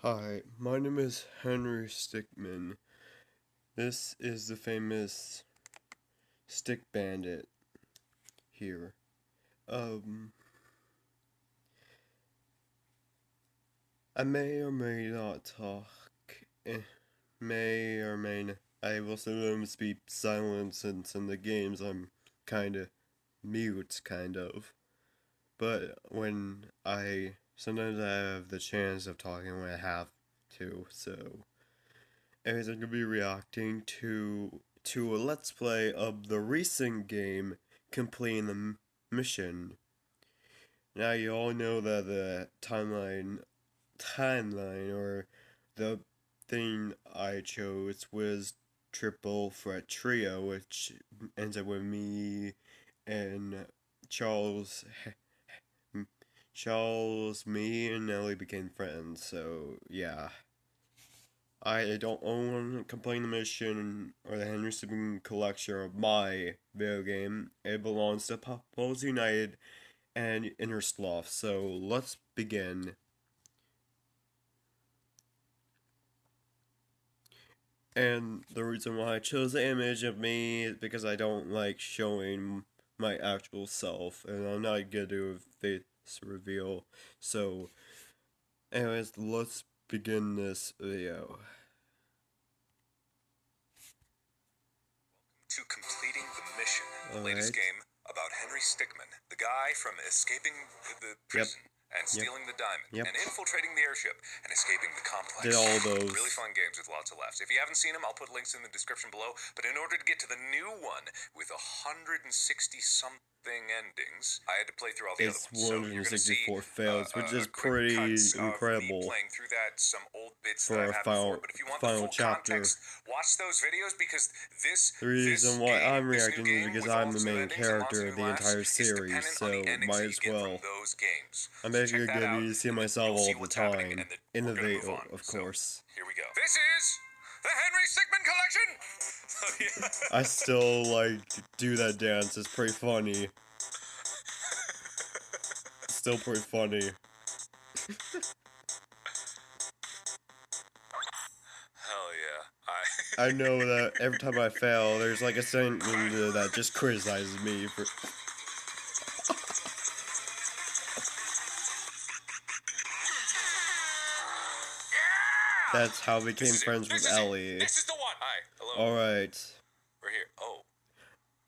Hi, my name is Henry Stickmin. This is the famous Stick Bandit here. Um, I may or may not talk. May or may not. I will sometimes be silent since in the games I'm kinda mute, kind of. But sometimes I have the chance of talking when I have to, so. Anyways, I'm gonna be reacting to a let's play of the recent game completing the mission. Now you all know that the timeline or the thing I chose was triple threat trio, which ends up with me and Charles. Me, and Ellie became friends. So yeah. I don't own Complaining the Mission or the Henry Stickmin collection of my video game. It belongs to Pupples United and Inner Sloth. So let's begin. And the reason why I chose the image of me is because I don't like showing my actual self, and I'm not gonna do a face reveal. So, anyways, let's begin this video. To completing the mission, the latest game about Henry Stickmin, the guy from escaping the prison and stealing the diamond and infiltrating the airship and escaping the complex. Did all those. Really fun games with lots of laughs. If you haven't seen them, I'll put links in the description below. But in order to get to the new one with 160 something endings, I had to play through all the other ones. So you're gonna see fails, which is pretty incredible playing through that, some old bits for that I've had before. But if you want the full chapter. context, watch those videos because the reason why I'm reacting is because I'm the main character of the entire series, so might as well. I'm basically going to see myself all the time in the video, of course. Here we go. This is the Henry Stickmin collection. I still like do that dance. It's pretty funny. Still pretty funny. Hell yeah. I know that every time I fail, there's like a sentence that just criticizes me for. That's how I became friends with Ellie. This is the one. Hi. Hello. Alright. We're here. Oh.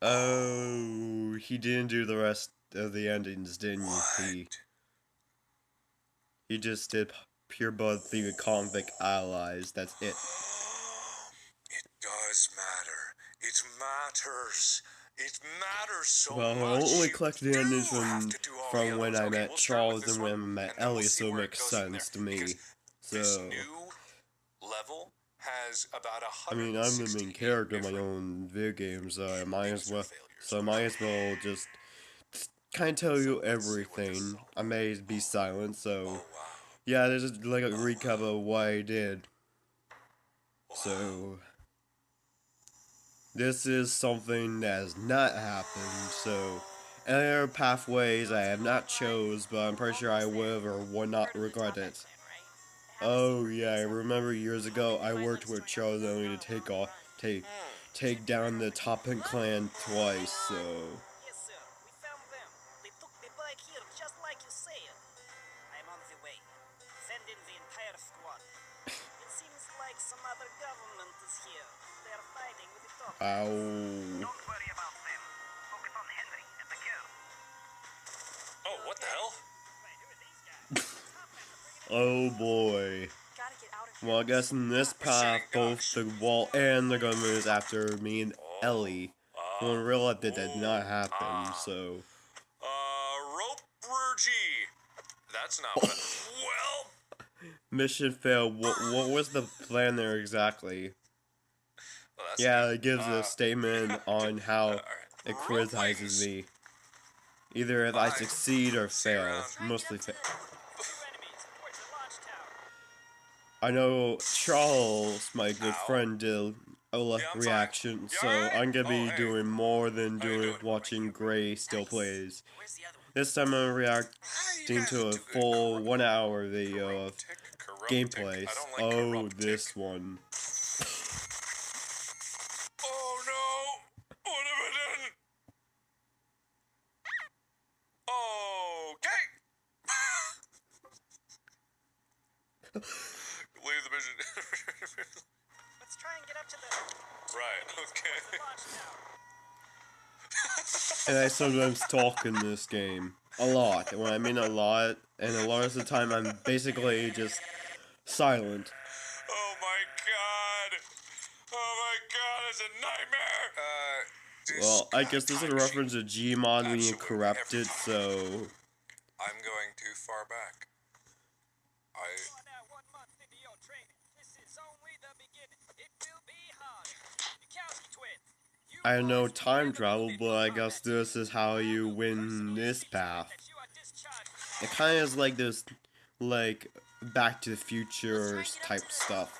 Oh, he didn't do the rest of the endings, didn't he? He just did pure blood through convict allies. That's it. It does matter. It matters. It matters so much. Well, I only collected the endings from when I met Charles and when I met Ellie, so it makes sense to me. So, level has about I mean, I'm the main character of my own video games. I might as well just kind of tell you everything. I may be silent, so yeah, there's just like a recap of what I did. So this is something that has not happened. So any other pathways I have not chose, but I'm pretty sure I would or would not regret it. Oh yeah, I remember years ago I worked with Charles only to take down the Toppin clan twice, so. Yes, sir. We found them. They took me back here just like you said. I'm on the way. Send in the entire squad. It seems like some other government is here. They are fighting with the top. Ow. Don't worry about them. Focus on Henry and the girl. Oh, what the hell? Oh boy. Well, I guess in this path, both the wall and the gun moves after me and Ellie. Well, in real life, that did not happen, so. Rope Burgee. That's not what. Well. Mission failed. What was the plan there exactly? Well, yeah, it gives a statement on how it criticizes me. Either if I succeed or fail. Mostly fail. I know Charles, my good friend, did a reaction, so I'm gonna be doing more than watching Gray still plays. This time I'm reacting to a full 1 hour video of gameplay. Oh, this one. Oh no! What have I done? Okay! Leave the mission. Let's try and get up to the Right, okay. launch tower. And I sometimes talk in this game. A lot. When I mean a lot, and a lot of the time I'm basically just silent. Oh my god! Oh my god, it's a nightmare! Well, I guess this is a reference to Gmod when you corrupt it, so... I'm going too far back. For that 1 month into your training, this is only the beginning. It will be hard. Mikowski twins. You I know boys time will travel, never but I be guess combat. this is how you win Personally this see to it path. that you are discharged. It kind of is like this, like, Back to the Future type stuff.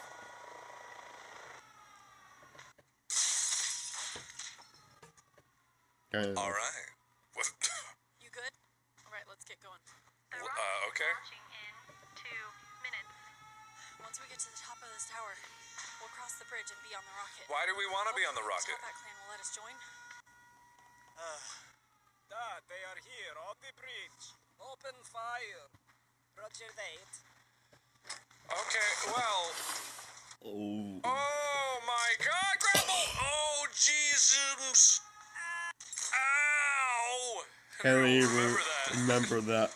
Kind of. Alright. What? You good? Alright, let's get going. Okay. Launching in 2 minutes. Once we get to the top of this tower, we'll cross the bridge and be on the rocket. Why do we want to be on the Hopefully rocket? That clan will let us join. Dad, they are here on the bridge. Open fire. Roger that. Okay, well... Oh. Oh my god, Grapple! Oh, Jesus! Ow! Henry No, will remember that.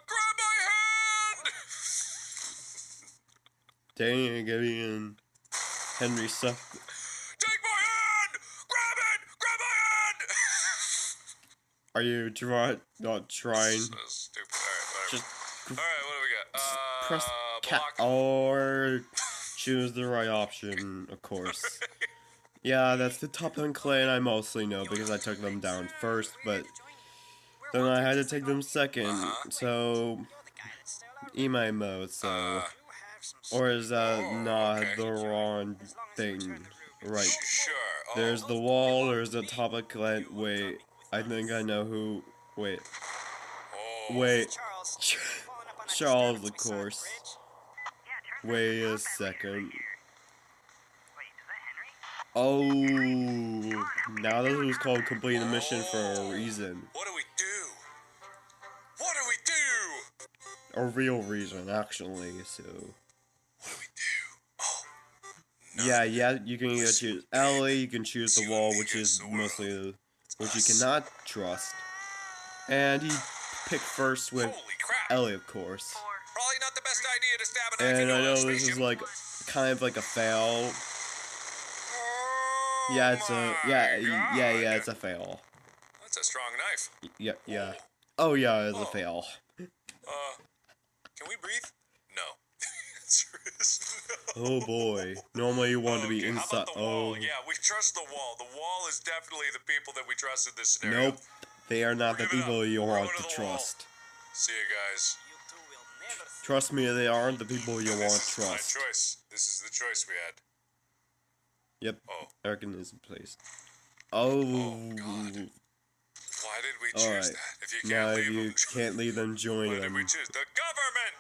Grab my hand! Dang, Gideon. Henry sucked. Take my hand! Grab it! Grab my hand! Are you not trying? So stupid. Alright, Just whatever. Alright, what do we got? press cat block. or choose the right option, of course. Yeah, that's the top 10 clan I mostly know because I took them down first, but then I had to take them second, so You're the guy that stole our email mode, so You have some or is that not okay. the wrong as long as you thing? return the room. Right. Sure. Oh. There's the wall, there's the top of clan. Wait, I think I know who. Wait, Oh. wait. Charles, following up on a Charles, disturbance of we saw at the course. bridge. Yeah, turns Wait out a it's not that second. here. Wait, is that Henry? Oh, now this was called complete the mission for a reason. What do we do? What do we do? A real reason, actually, so. What do we do? Oh. Yeah, you can either choose Ellie, you can choose the wall, which is mostly which you cannot trust. And he picked first with Holy crap. Ellie, of course. Probably not the best idea to stab an And I know accident on a this is spaceship. like kind of like a fail. Oh Yeah, it's a my yeah, God. it's a fail. That's a strong knife. Yeah. Oh yeah, it's a fail. Can we breathe? No. The answer is no. Oh boy. Normally you want to be Okay, how inside. about the Oh wall? Yeah, we trust the wall. The wall is definitely the people that we trust in this scenario. nope. They are not the Give it up. people you We're want going to to the wall. trust. See you guys. You two will never see Trust me, they aren't the people you want This to is my trust. choice. This is the choice we had. Yep. Oh. Erkin is in place. Oh. God. Why did we choose Alright. that? If you Now can't if leave you them, can't leave them, join why did we them. choose the government?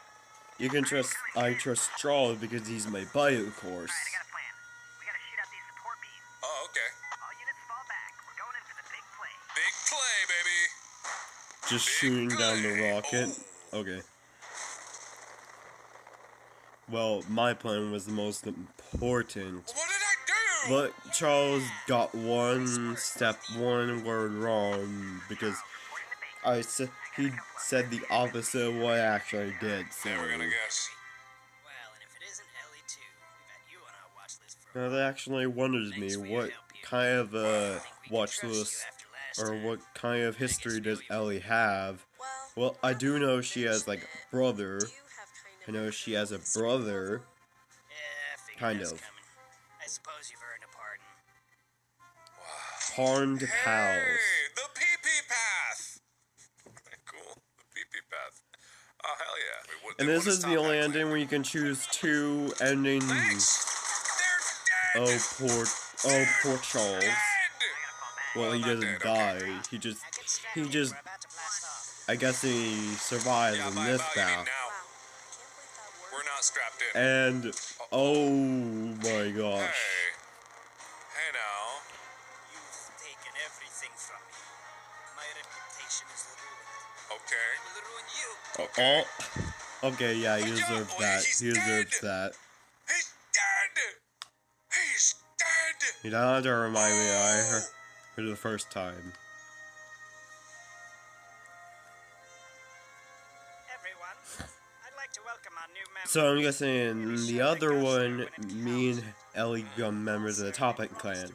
You can trust. I trust Charles because he's my buddy, of course. Alright, I got a plan. We gotta shoot out these support beams. Oh, okay. All units fall back. We're going in for the big play. Big play, baby. Just Big shooting down the play. rocket. Oh. Okay. Well, my plan was the most important. What did I do? But Charles got one word wrong because he said the opposite of what I actually did. So Never gonna guess. Well, and if it isn't Ellie too, we've had you on our watch list for now that actually wonders me, what kind of watch list or what kind of history does Ellie have? Well, I do know she has like a brother. I know she has a brother. Yeah, I figured Kind that's of. coming. I suppose you've earned a pardon. Pond pals. Hey, the pee-pee path. Cool. The pee-pee path. Oh, hell yeah. Wait, And this is the only ending where you can choose two endings. Thanks. They're dead. Poor Charles. Dead. Well, he not doesn't dead, die. okay. He just, Now get scattered, he just, we're about to blast off. I guess he survives Yeah, in by this about you mean path. now. not strapped in. And oh my gosh. Hey now. You've taken everything from me. My reputation is ruined. Okay. I will ruin you. Okay. Oh, okay, yeah, he deserves that. He's He deserves dead. that. He's dead. He's dead. You don't have to remind me. I heard it the first time. Everyone, I'd like to welcome our new members. So I'm guessing the other one, me and Ellie become members of the Topic Clan.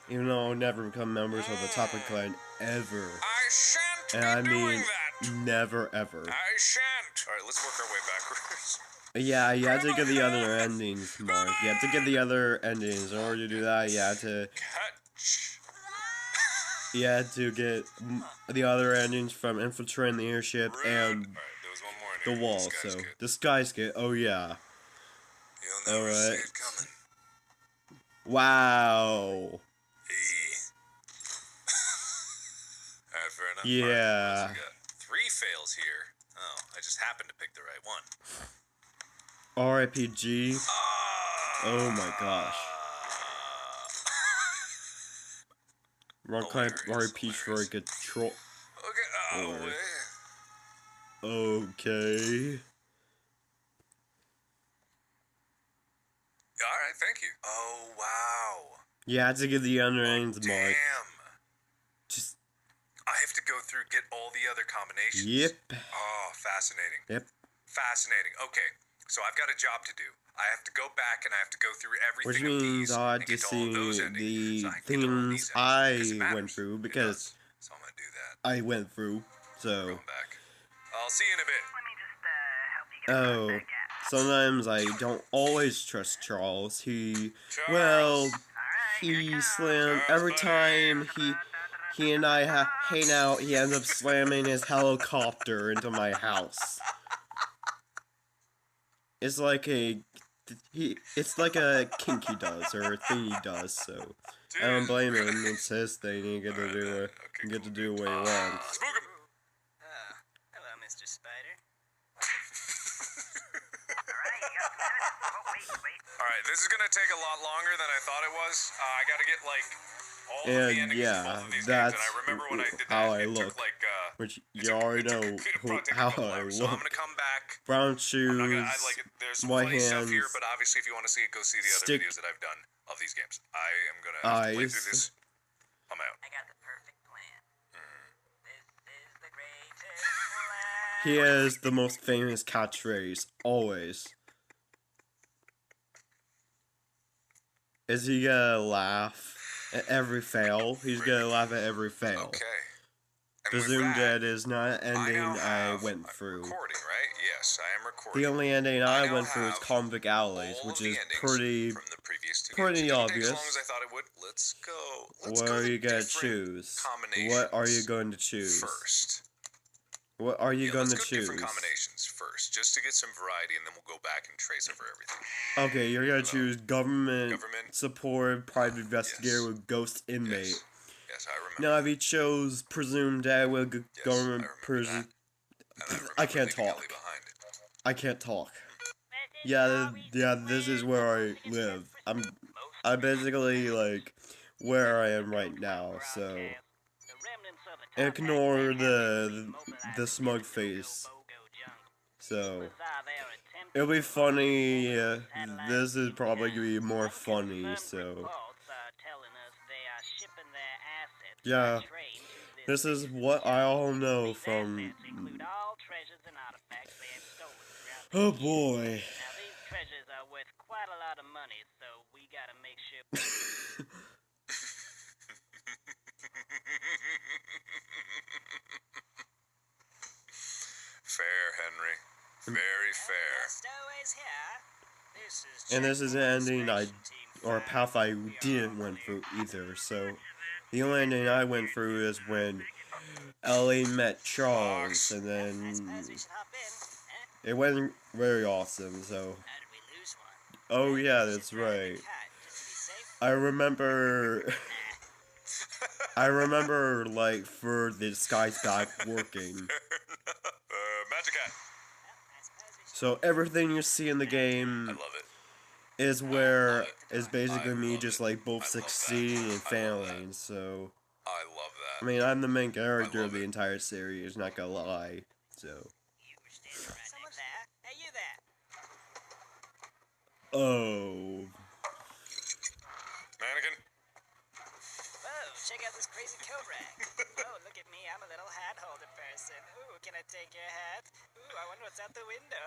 Even though I'll never become members of the Topic Clan ever. I shan't And I be mean, doing that. never ever. I shan't. Alright, let's work our way backwards. Yeah, you have to get the other endings, Mark. You have to get the other endings. In order to do that, you have to... Catch. You have to get the other endings from infiltrating the airship and Alright, there was one more in the here. wall. This guy's So, good. the sky skit, oh yeah. You'll never see Alright. it coming. Wow. Alright, fair enough. Yeah. Alright, what else we got? 3 fails here. Oh, I just happened to pick the right one. RPG. Oh my gosh. Wrong kind of RPG for a control. Okay. Alright. Oh, Okay. alright, thank you. Oh, wow. You have to get the other endings, Damn. Mark. Just. I have to go through get all the other combinations. Yep. Oh, fascinating. Yep. Fascinating. Okay, so I've got a job to do. I have to go back and I have to go through Which everything of means these I and had to get to all see of those endings, the so I can get to all of things these endings, I because it went matters. through It because does. So I'm gonna do that. I went through. So. Going back. I'll see you in a bit. Let me just help you get across Oh. that gap. Sometimes I don't always trust Charles. He. Charles. Well. Alright, here He it comes. slammed Charles, every buddy. time he and I hang out. He ends up slamming his helicopter into my house. It's like a it's like a kink he does or a thing he does. So I don't blame him. It's his thing. He get to do it. He get to do what he wants. Spook him. Hello, Mr. Spider. Alright, you got some minutes. Oh, wait. Alright, this is gonna take a lot longer than I thought it was. I gotta get like all of the And endings of yeah, both of these that's games, and I remember when I did that, how I it look. took like Which it you took- already it took- know it'll probably take a how couple I hours. So I'm look. gonna come back. Brown I'm not shoes, gonna. There's some white funny stuff here, hands, but obviously, if you want to see it, go see the other stick- videos that I've done of these games. I am gonna have to play through eyes. this. I'm out. I got the perfect plan. This is the greatest plan. He has the most famous catchphrase, always. Is he gonna laugh at every fail? He's gonna laugh at every fail. Okay. And with Presumed that, Dead is not an ending now I have- went I'm through. recording, right? Yes, I am recording. The only ending I I now went through is have Convict Alleys, all which the is endings pretty... from the previous two pretty games. It didn't take obvious. as long as I thought it would. Let's go. Let's What go are the you gonna different choose? combinations What are you going to choose? first? What are you Yeah, going let's to go choose? different combinations first, just to get some variety, and then we'll go back and trace over everything. Okay, you're gonna choose government, Government. support private investigator Yes. with ghost inmate. Yes, yes, I remember. Now, if you chose presumed dead with Yes, government I remember prison, that. And I remember I can't leaving talk. Ellie behind. I can't talk. Yeah, this is where I live. I'm basically like where I am right now. So ignore the smug face. So it'll be funny. This is probably gonna be more funny. So yeah, this is what I all know from. Oh boy. Now these treasures are worth quite a lot of money, so we gotta make sure. Fair, Henry. Very fair. Stowaways here. And this is an ending I, or a Team path I didn't went through either. So the only ending I went through is when Ellie met Charles, and then I suppose we should hop in. it went very awesome. So How did we lose one? oh yeah, that's right. I remember. I remember, like, for the disguise back working. Magic hat. So everything you see in the I game love it. is basically me just like both I love that. succeeding and I love that. failing. So I love that. I mean, I'm the main character love of the it. entire series. Not gonna lie. So Someone there? Hey, you there? oh, Mannequin. Whoa, check out this crazy coat rack. Oh, look at me, I'm a little hat holder person. Ooh, can I take your hat? Ooh, I wonder what's out the window.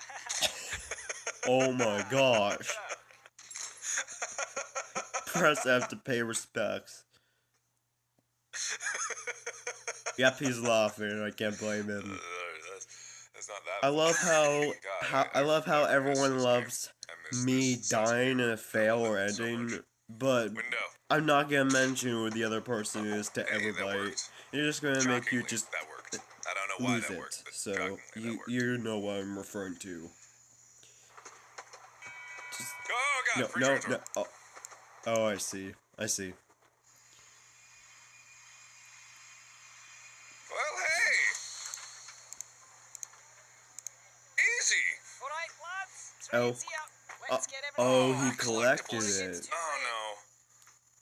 oh my gosh. Oh, Press F to pay respects. Yep, he's laughing. I can't blame him. That's not that. I love funny. how God, I love how I've missed everyone this loves game. I miss me this sense of dying in humor. a fail I love or it so ending, much. but Window. I'm not gonna mention who the other person is to Hey, that everybody. worked. You're just gonna make you Shockingly, just that worked. I don't know why lose that it. worked, but So shockingly, that worked. you know what I'm referring to. Just, Oh God! no, Free no, transfer. no. Oh, I see. I see. Well, hey. Easy. all right, lads. It's Oh. ready to see out. Let's get Oh, everything. he collected Collectibles. it. Oh no.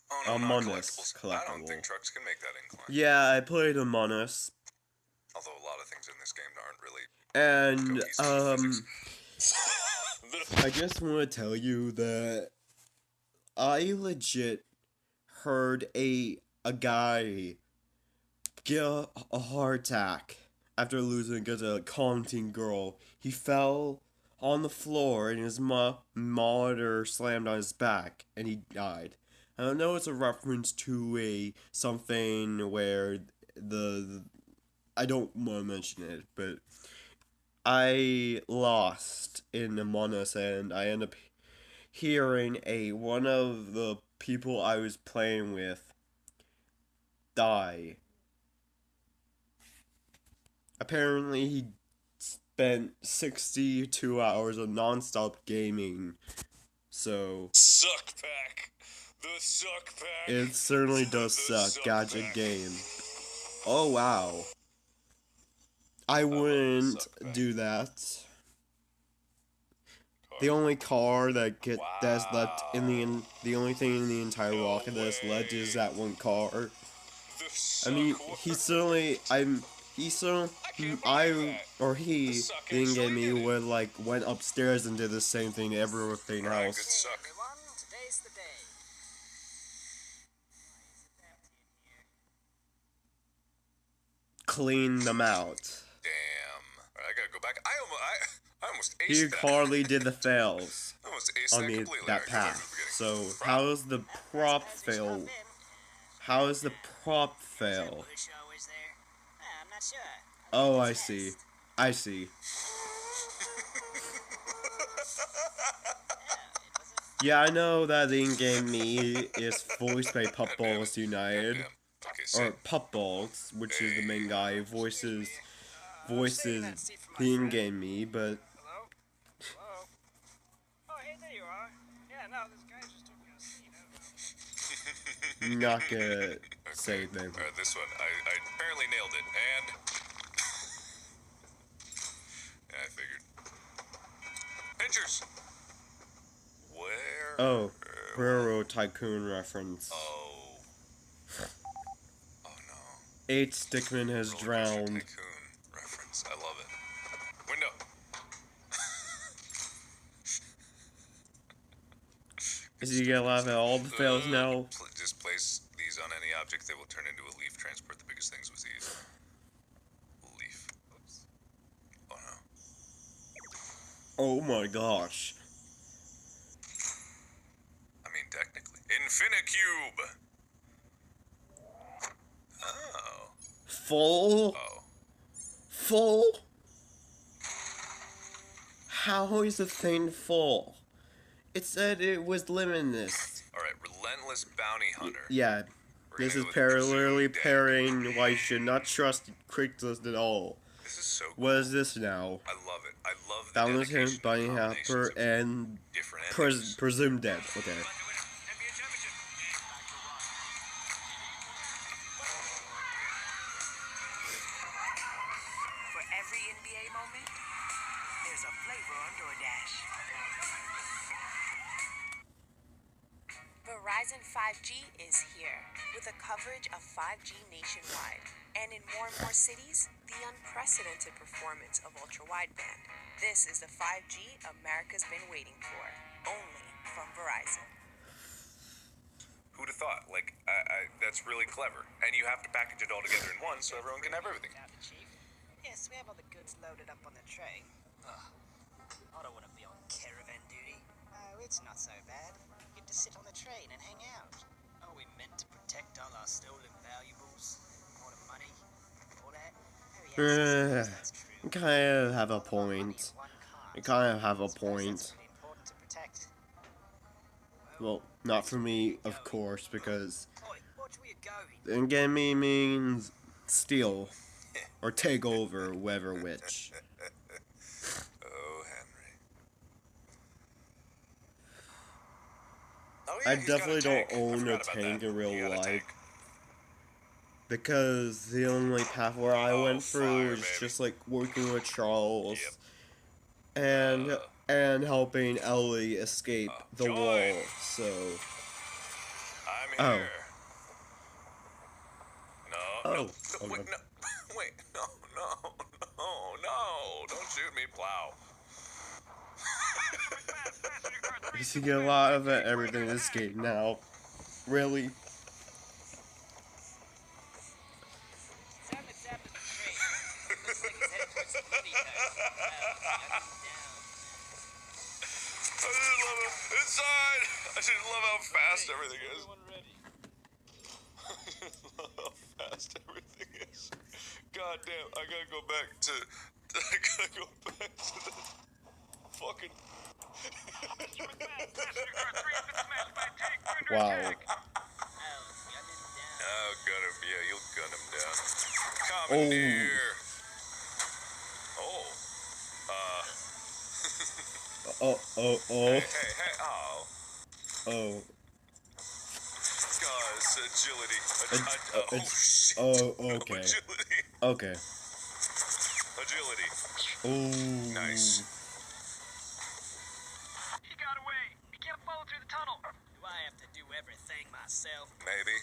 Oh no, Among not Us collectibles. I don't collectible. think trucks can make that incline. Yeah, I played Among Us, Although a lot of things in this game aren't really and cohesive physics. I just want to tell you that I legit heard a guy get a heart attack after losing against a commenting girl. He fell on the floor and his monitor slammed on his back and he died. I know it's a reference to a something where the I don't want to mention it, but I lost in Among Us and I ended up hearing one of the people I was playing with die. Apparently, he spent 62 hours of non-stop gaming. So Suck pack. The suck pack. it certainly does suck. Gotcha game. Oh wow. I wouldn't do that. The only car that's left the only thing in the entire rocket that's left is that one car. I mean, he certainly didn't get me would like went upstairs and did the same thing to everything Alright, else. good suck. Everyone, today's the day. Clean them out. Damn. Alright, I gotta go back. I almost aced He that. hardly did the fails I almost aced on that the completely. that Alright, go back to path. the beginning. So how is the prop As we fail? stop in, How is the prop is that fail? bush always there? I'm not sure. Oh, I see. I see. Yeah, I know that the in-game me is voiced by Puppballs United, Goddamn. Okay, or sit. Puppballs, which is the main guy who voices Stay in that seat for my the friend. in-game me, but Hello? Hello? Oh, hey, there you are. Yeah, no, this guy just took me a seat. I don't know. not gonna say them. Alright, this one. I apparently nailed it. And. Yeah, I figured. Pinchers! Where? Oh, Railroad Tycoon reference. Oh. Oh no. 8 Stickmin has Roller coaster drowned. Tycoon reference. I love it. Window. Is he gonna laugh at all the fails now? Just place these on any object. They will turn into a leaf. Transport the biggest things with ease. Leaf. Oops. Oh no. Oh my gosh. I mean, technically. Infinicube! Oh. Full? Oh. Full? How is the thing full? It said it was limitless. Alright, Relentless Bounty Hunter. Yeah, We're this gonna is go with parallelly presumed dead. pairing why you should not trust Craigslist at all. This is so cool. What is this now? I love it. I love the Boundless Him, dedication Bunny and Hopper, combinations of and different endings. Presumed Dead. Okay. For every NBA moment, there's a flavor on DoorDash. Verizon 5G is here, with a coverage of 5G nationwide, and in more cities, the unprecedented performance of ultra-wideband. This is the 5G America's been waiting for, only from Verizon. Who'd have thought? Like, that's really clever. And you have to package it all together in one so everyone can have everything. Chief. Yes, we have all the goods loaded up on the train. Ugh. I don't want to be on caravan duty. Oh, it's not so bad. Get to sit on the train and hang out. Are we meant to protect all our stolen valuables? All the money? All that? Oh, yes, I suppose that's true. You kind of have a point. You kind of have a point. That's pretty important to protect. Well, not for me, of course, because Oi, watch where you're going. enemy means steal or take over, whoever which. Oh, Henry. Oh, yeah, I he's got a definitely tank. don't I own forgot a about tank that. in real He got a life. tank. Because the only path where I went through fire, is baby. just like working with Charles Yep. and helping Ellie escape the Joy. wall. So I'm here. No, no, Oh, wait, okay. no, wait, no, don't shoot me, plow. You see a lot of everything in this game now. Really? Simon tapped at the train. Looks like he's headed towards the bloody town. I just love it. Inside! I just love how fast everything is. Everyone ready? I just love how fast everything is. God damn, I gotta go back to the fucking... Wow. Oh, gun him. Yeah, you'll gun him down. Commandeer. Oh. Oh. Hey, oh. Oh. Guys, agility. Shit. Okay. Agility. Okay. Agility. Oh. Nice. He got away. He can't follow through the tunnel. Do I have to do everything myself? Maybe.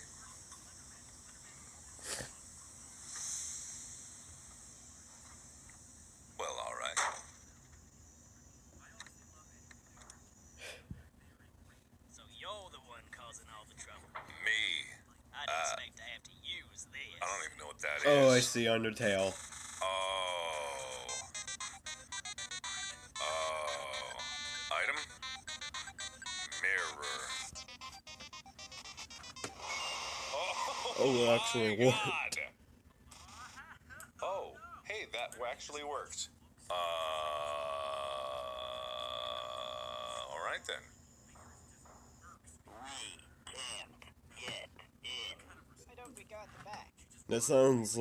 Well, all right. So you're the one causing all the trouble. Me. I didn't expect to have to use this. I don't even know what that is. Oh, I see Undertale. Oh. Item? Mirror. Oh, it actually my worked. God. Oh, hey, that actually worked. All right then. Why don't we go at the back? That sounds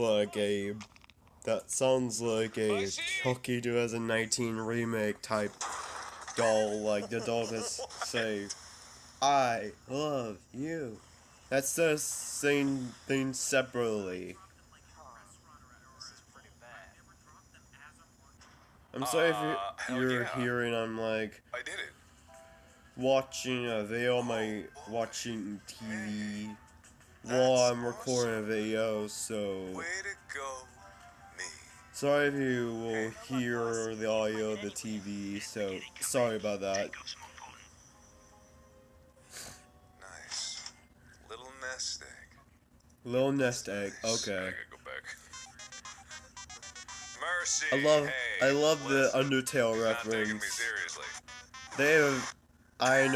like a Chucky 2019 remake type doll. Like the doll that's say, "I love you." That's the same thing separately. This is pretty bad. I'm sorry if hell you're yeah. hearing. I'm like I did it. watching a video, watching TV while That's I'm recording a video. So Way to go, me. sorry if you will hear the audio of the TV. So sorry about that. Nice. Little nest egg. Little nest egg. Nice. Okay. I gotta go back. Mercy. I love the listen. Undertale He's not taking me reference. seriously. I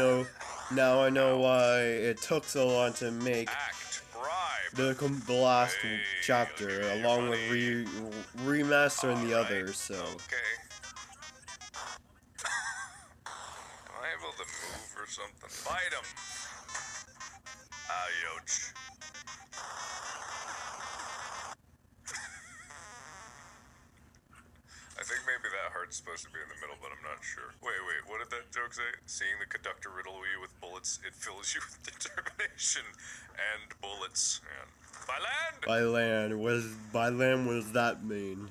know why it took so long to make Act. Bribe. the last Hey, I'll chapter, give you your along with money. remastering the Alright, others. So Okay. Am I able to move or something? Fight him. Ouch. I think maybe that heart's supposed to be in the middle, but I'm not sure. Wait, what did that joke say? Seeing the conductor riddle you with bullets, it fills you with determination and bullets. And by land! by land, what does that mean?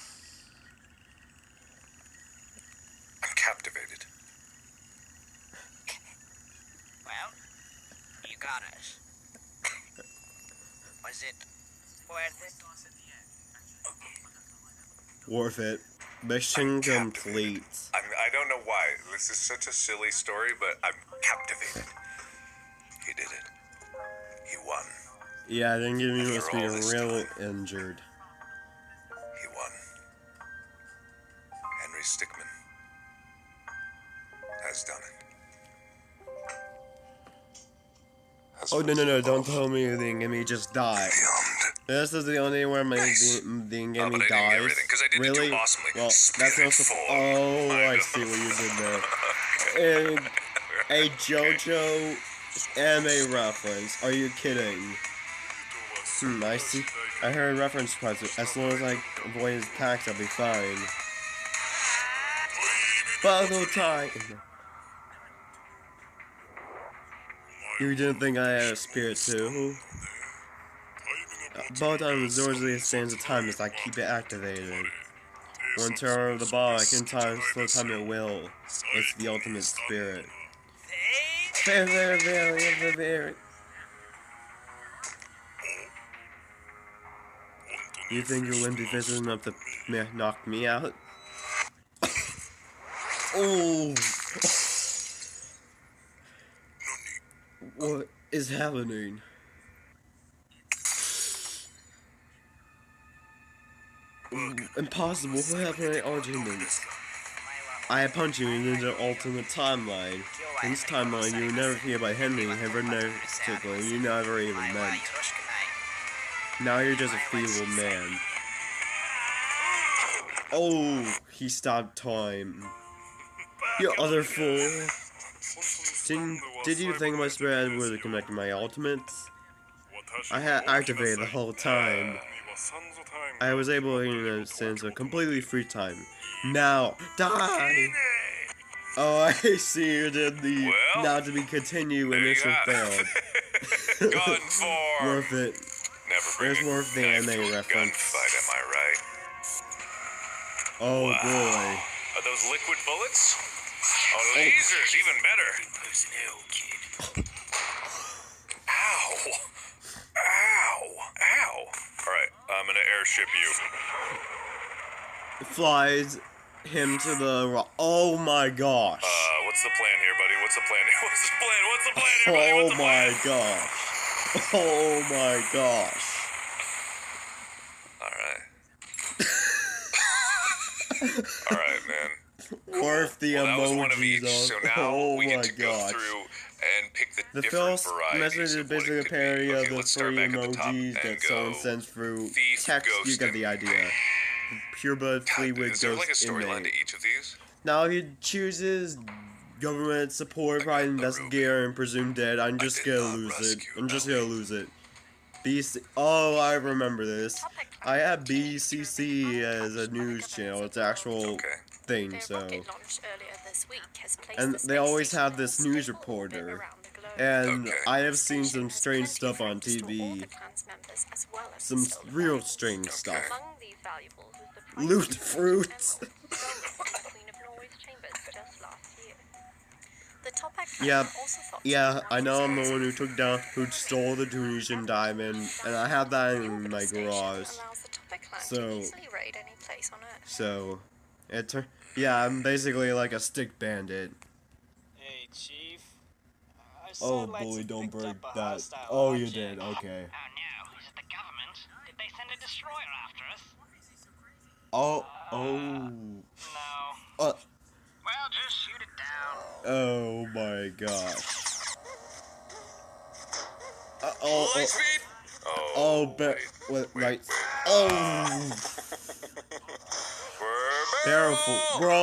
Was it worth it? Worth it. Mission complete. I don't know why. This is such a silly story, but I'm captivated. He did it. He won. Yeah, I think he must After be all this really time. injured. He won. Henry Stickmin has done it. Has Oh, no, risen don't above tell me the enemy just died. beyond. This is the only where my Nice. the But enemy I didn't hear dies. everything, 'cause I did the Really? job awesomely. Well, that's Spirit also. form. Oh, I Kind see of. what you did there. And a JoJo anime reference. Are you kidding? I see. I heard reference parts. As long as I avoid his attacks, I'll be fine. Bubble time. You didn't think I had a spirit too? Ball time absorbs stands of time as I keep it activated. One turn of the ball, I can slow time at will. It's the ultimate spirit. Very. You think your wimpy fist is enough to knock me out? Oh! What is happening? Impossible. What happened to arguments? I punch you into the ultimate timeline. In this timeline, you were never here by Henry, never particularly, you never even meant. Now you're just a feeble man. Oh, he stopped time. You other fool. Did you think my spirit would connect to my ultimates? I had activated the whole time. I was able to, in a sense, a completely free time. Now, die! Oh, I see you did the Well, now to be continued and mission failed. Gun for. Worth it. Never There's bring more a fan knife to a reference. gunfight, am I right? Oh Wow. boy. Are those liquid bullets? Oh, lasers, even better. Ow. Ow. Ow. Alright, I'm gonna airship you. Flies him to the oh my gosh. What's the plan here, buddy? What's the plan here? What's the plan? What's the plan here, buddy? Oh What's the plan? my gosh. Oh my gosh. Alright. Alright, man. Worth the Well, that was one of emojis each, so on. now Oh we get my to go gosh. through and pick the The different first varieties message is of what basically a it could be. parody Okay, of the let's start three back at the top emojis and that someone go sends through thief, text. You ghost, get the idea. Pureblood Fleetwood Is there like a Ghost storyline inmate. to each of these? Now he chooses government support, private investigator, and presumed dead. I'm just gonna lose it. I'm just gonna lose it. BC. Oh, I remember this. I have BCC as a news channel. It's an actual thing, so. And they always have this news reporter. And I have seen some strange stuff on TV. Some real strange stuff. Loot fruits. Yeah, I know I'm the one who stole the Tunisian diamond, and I have that in my garage. Yeah, I'm basically like a stick bandit. Hey, Chief. Oh boy, don't break that. Oh, you did, okay. Oh no, is it the government? Did they send a destroyer after us? Oh. No. Well, just shoot it down. Oh my gosh. Lightspeed? Right. Oh. Barrel full, bro.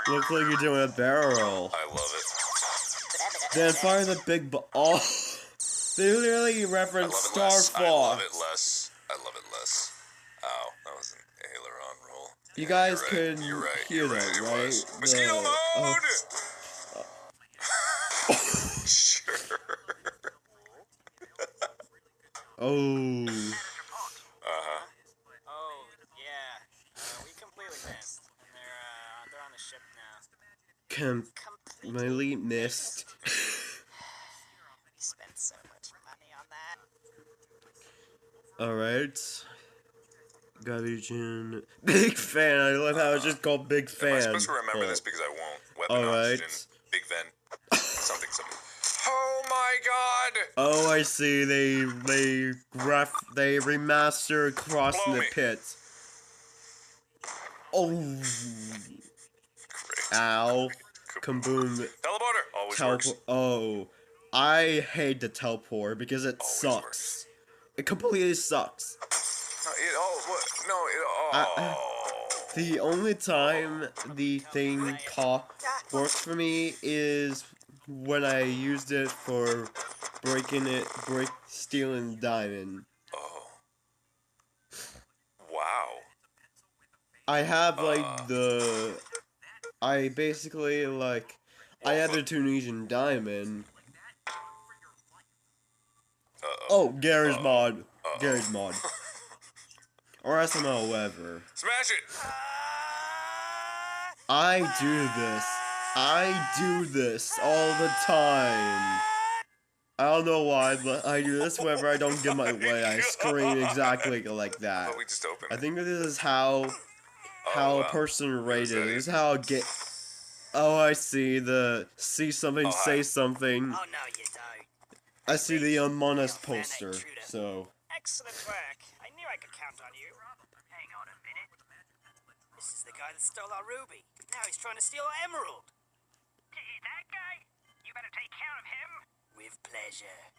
Looks like you're doing a barrel. I love it. Then fire the big oh. They literally reference Star Fox. I love it less. Ow, that was an aileron roll. You guys You're couldn't hear that, right? Mosquito mode! Sure. Oh. Oh, yeah. We completely missed. And they're on the ship now. Completely missed. We spent so much money on that. Alright. Garbage. Big fan. I love how it's just called Big Fan. Am I supposed to remember this because I won't? Weapon oxygen, Big Vent, something. Oh my god! Oh, I see. They remaster Crossing the Blow me. Pit. Oh. Great. Ow. Kaboom. Teleporter always works. Oh. I hate the teleport because it Always sucks. works. It completely sucks. No, it all. What? No, it all. The only time the thing works for me is when I used it for stealing diamond. Oh. Wow. I have I basically I had the Tunisian diamond. Oh, Garry's mod. Garry's mod. Or SML, whatever. Smash it! I do this all the time. I don't know why, but I do this whenever I don't get my way. I scream exactly like that. Oh, we just opened. I think this is how a person rated. This is how I get. Oh, I see the see something, say something. Oh no, you don't. I see the Among Us poster. So. Excellent work. I knew I could count on you. Hang on a minute. This is the guy that stole our ruby. Now he's trying to steal our emerald. That guy? You better take care of him. With pleasure.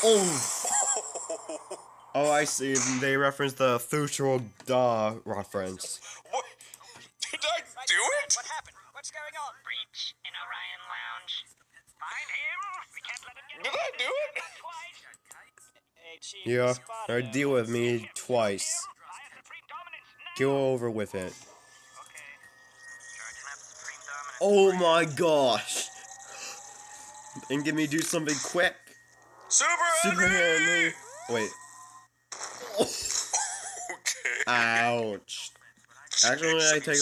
Oh. Oh, I see. They reference the Future Da reference. What? Did I do it? What happened? What's going on? Breach in Orion Lounge. Find him. We can't let him get Did I do it? twice. Hey, Chief, Yeah, spotted or him. deal with me twice. I have supreme dominance now. Go over with it. Okay. Charging up supreme dominance. Oh my gosh! And give me do something quick. Super Henry! Wait. Okay. Ouch. Actually, I take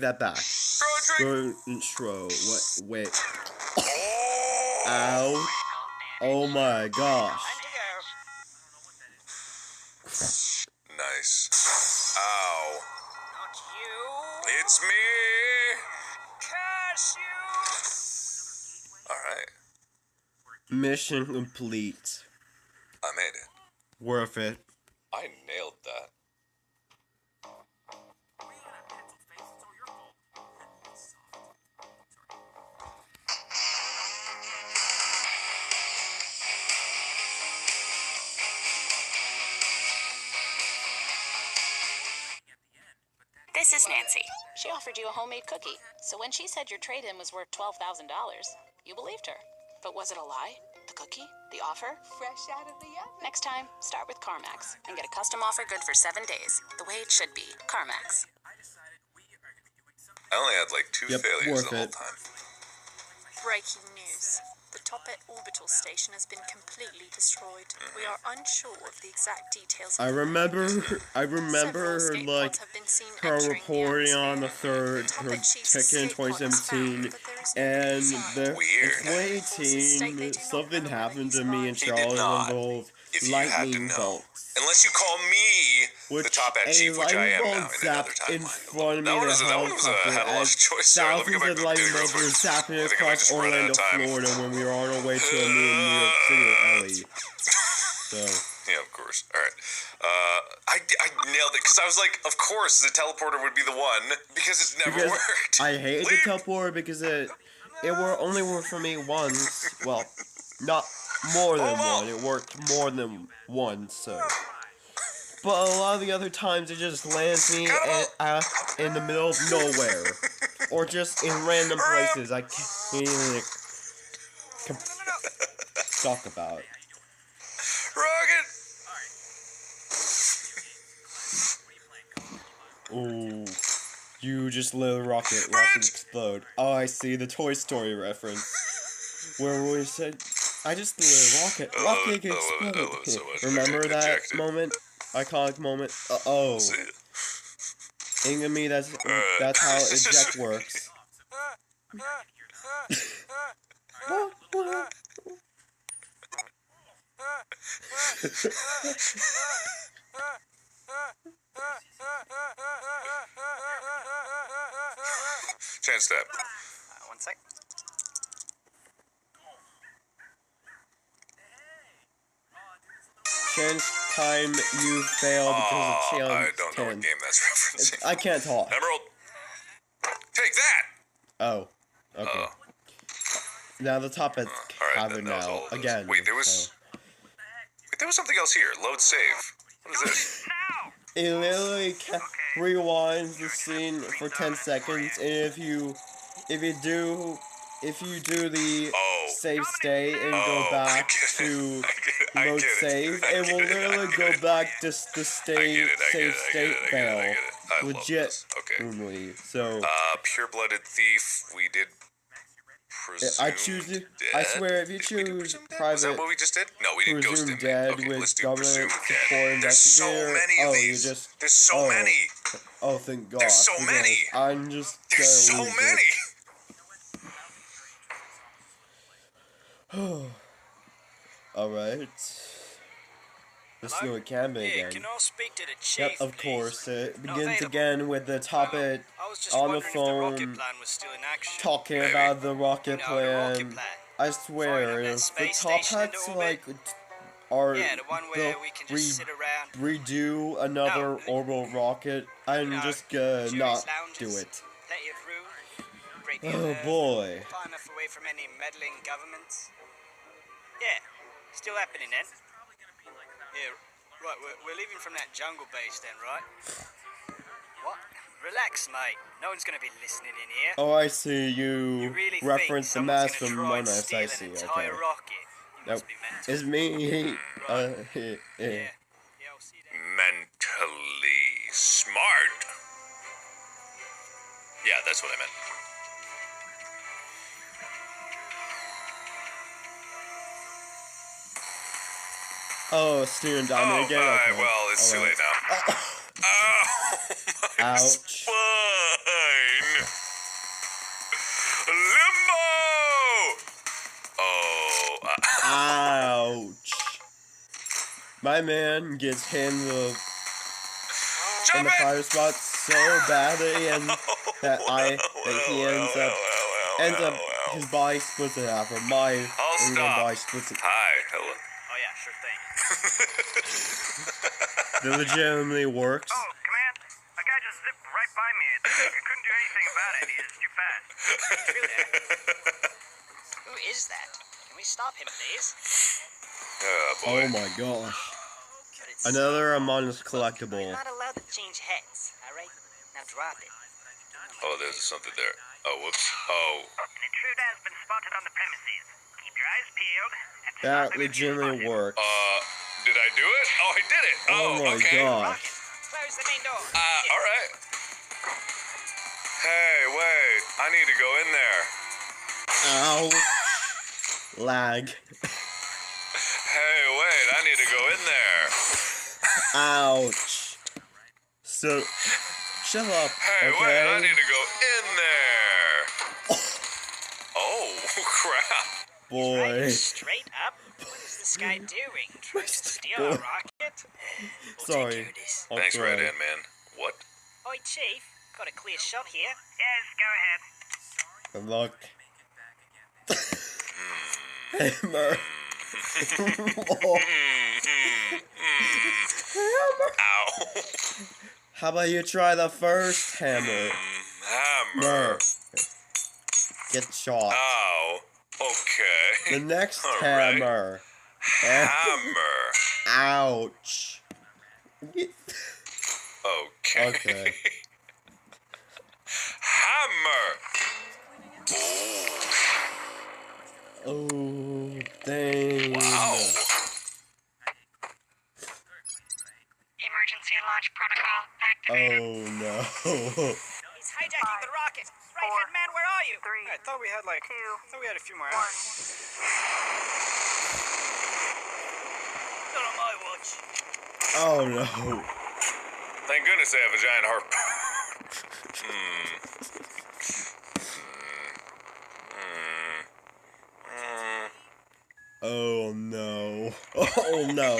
that back. Throw a drink. Go intro. What? Wait. Oh. Ow. Oh my gosh. Nice. Ow. Not you. It's me. Curse you. Alright. Mission complete. I made it. Worth it. I nailed that. This is Nancy. She offered you a homemade cookie, so when she said your trade-in was worth $12,000, you believed her. But was it a lie? The cookie? The offer? Fresh out of the oven. Next time, start with CarMax and get a custom offer good for 7 days, the way it should be. CarMax. I only had like 2 failures the whole it. time. Breaking news. The Toppet orbital station has been completely destroyed. We are unsure of the exact details of I remember Several escape like pods have been seen her entering the reporting on the atmosphere. third her Toppet Chief's ticket in escape pod is 2017, found, but there is no and sign. Weird. in 2018 something happened to me in He did Charlotte not. involved If you had to lightning know. bolts. Unless you call me Which the top hat a chief, which I am lightning now bolt in another zapped in timeline. front of me in a that one was helicopter had a lot as of choice. Sorry, let me go thousands back of to the lightning video real bolts were quick. zapping I think I might across just run out Orlando, of time. Florida when we were on our way to a meeting in New York City with Ellie. So, Yeah, of course. All right. I nailed it because I was like, of course the teleporter would be the one because it's never because worked. I hated the teleport because it only worked for me once. Well, not more than one. It worked more than once. So, but a lot of the other times it just lands me in the middle of nowhere, or just in random places I can't even talk about. Rocket. Ooh. You just let a rocket explode. Oh, I see the Toy Story reference. Where we said, I just let a rocket explode. I love it so much. Remember that Ejected. moment? Iconic moment? Oh. See it. In me, that's how eject works. Chance step. One sec. Chance time you fail because of chance I don't know what 10. game that's referencing. I can't talk. Emerald. Take that. Oh, okay. Now the top is Alright, covered that was now. all of those. Again. Wait, there was. so. Wait, there was something else here. Load save. What is this? It literally rewinds the scene for 10 seconds, and if you do the save stay and go back to load save, it will literally go back to the save state fail. Legit. Okay. So Pure-blooded thief. We did. I choose it. I swear, if you choose private, was that what we just did? No, we did Ghost presumed Inmate. dead Okay, let's with do government presumed support dead. There's so investigator. many of Oh, these. you just. There's so many. Oh, thank God. There's so because many. I'm just. There's so lose many. it. Alright. Let's do a campaign Yeah, again. can I speak to the chief, Yep, of please? course. It Not begins available. again with the topic I was just on the wondering if the rocket phone plan was still in action. talking Maybe. about the rocket You know, the rocket plan. plan. I swear, Flying up that if the space top station into hats orbit. are Yeah, the one where we can just sit around. redo another No. orbital rocket, I'm You know, just gonna Jury's not lounges, do it. Plenty of room. Break the Oh alert, boy. far enough away from any meddling governments. Yeah, still happening then. Yeah, right, we're leaving from that jungle base then, right? What? Relax, mate. No one's gonna be listening in here. Oh, I see. You really reference the think mask someone's from gonna try and Among Us. steal I an see. Okay. entire rocket? You Nope. must be mental. It's me. Yeah, I'll see that. Mentally smart. Yeah, that's what I meant. Oh, student diamond again. Okay. Well, it's too Alright. late now. Oh, my Ouch. spine. Limbo. Oh. Ouch. My man gets hit in the Jump it. fire spot so badly, and that he ends up his body splits in half, or my I'll stop. body splits in. Hi, hello. Oh yeah, sure thing. That legitimately works. Oh, command. A guy just zipped right by me. I couldn't do anything about it. He was too fast. Who is that? Can we stop him, please? Oh, boy. Oh my gosh. Another Among Us collectible. You're not allowed to change heads, alright? Now drop it. Oh, there's something there. Oh, whoops. Oh. An intruder has been spotted on the premises. Keep your eyes peeled. And That stop him if you legitimately spot him. works. Did I do it? Oh, I did it. Oh my okay. gosh. Close the main door. Alright. Hey, wait. I need to go in there. Ow. Lag. Hey, wait. I need to go in there. Ouch. So, shut up. Hey, okay? wait. I need to go in there. Oh, crap. Boy. Straight up. What is this guy doing? Trying to steal a rocket? We'll Sorry. take care of this. I'll Thanks, try. Red Ant Man. What? Oi, Chief. Got a clear shot here. Yes, go ahead. Good luck. Hammer. Ow. How about you try the first hammer? Hammer. Get shot. Ow. Okay. The next All right. hammer. Hammer. Ouch. Okay. Okay. Hammer. Oh, dang. Wow. Emergency launch protocol activated. Oh no. He's hijacking the rocket. Right hand man, where are you? 3, I thought we had a few more 1. hours. Not on my watch. Oh no. Thank goodness they have a giant harp. Oh no. Oh no.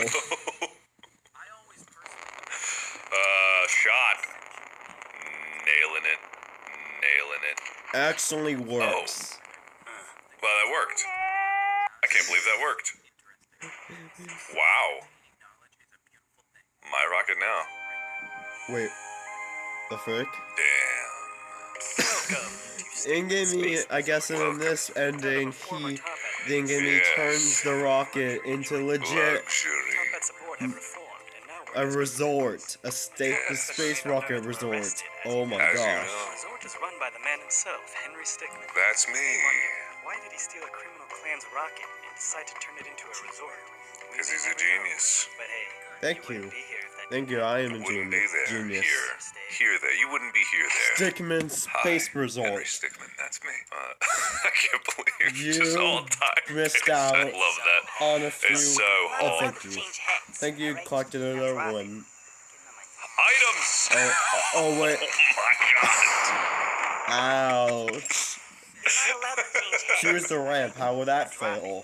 Shot. Nailing it. Nailing it. Actually works. Well, that worked. I can't believe that worked. Wow. My rocket now. Wait. The frick? Damn. In-game, I guess in this ending, he turns the rocket into legit Luxury. a resort, the space rocket resort. Oh my As you gosh. know. resort is run by the man himself, Henry Stickmin. That's me. Why did he steal a criminal clan's rocket and decide to turn it into a resort? Because he's a genius. But hey, Thank wouldn't you. be here if that Thank you, I am a Wouldn't be there. genius. Here, there. You wouldn't be here, there. Stickmin Space Hi, Resort. Henry Stickmin, that's me. I can't believe You just all time. missed I out love that. on a few. It's so Oh, hard. thank you. Thank you, collected another one. Items! Oh wait. Oh my god. Ouch. Choose the ramp. How would that fail?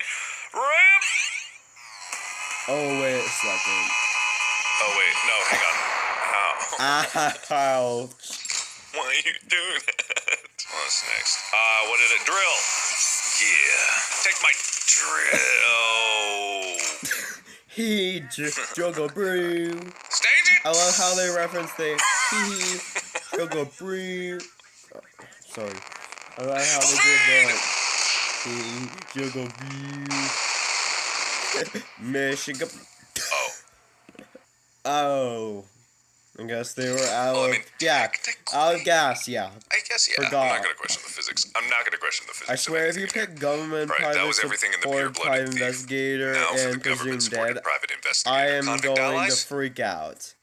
Ramp! Oh wait a second. Oh wait, no, hang on. Ow. Ouch. Why are you doing that? What's next? What did it? Drill! Yeah. Take my drill. He juggle brew. Stage it! I love how they reference the he juggle brew. Sorry. I love how they did that. He juggle brew. Michigan. Oh. Oh. I guess they were out Well, I of mean, out of gas, yeah. I guess, yeah. Forgot. I'm not gonna question the physics. I'm not gonna question the physics. I swear, of if you anything pick government, Right, that private was everything in the support, pure-blooded private thief. investigator, Now for the and presumed government-supported dead, private investigator. I am Convict going to allies? freak out.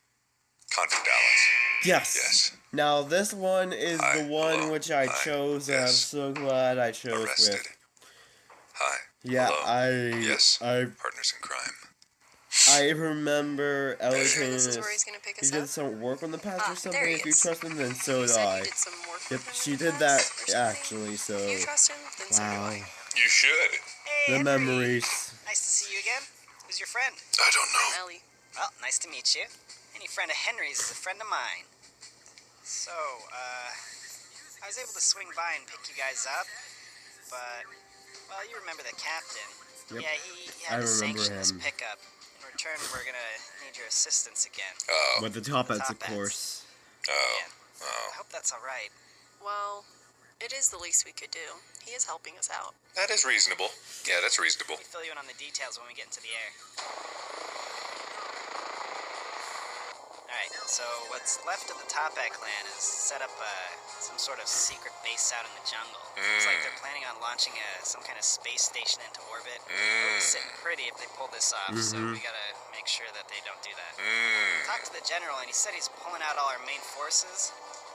Convict allies. Yes. Yes. Now this one is Hi, the one hello, which I hi, chose, and I'm yes. so glad I chose Arrested. with. Hi. Yeah, Hello. Yes. I Partners in crime. remember Ellie Sure Kane. this is where he's gonna pick He us did up? some work on the past or There something. he If you is. trust him, then so You do said I. you did some work Yep, for him she in the did that past or something? actually. So If you trust him, then so do wow, I. You should. Hey, the Henry. memories. Nice to see you again. Who's your friend? I don't know. Ellie. Well, nice to meet you. Any friend of Henry's is a friend of mine. So, I was able to swing by and pick you guys up, but, well, you remember the captain. Yep. Yeah, he I had to remember sanction this him. pickup. In return, we're gonna need your assistance again. Oh. With the top hats, of Top hats. course. Oh. Yeah. Oh. I hope that's alright. Well, it is the least we could do. He is helping us out. That is reasonable. Yeah, that's reasonable. Let me fill you in on the details when we get into the air. Alright, so what's left of the Topak clan is set up some sort of secret base out in the jungle. Looks like they're planning on launching some kind of space station into orbit. It'll be sitting pretty if they pull this off, so we gotta make sure that they don't do that. Talked to the general, and he said he's pulling out all our main forces.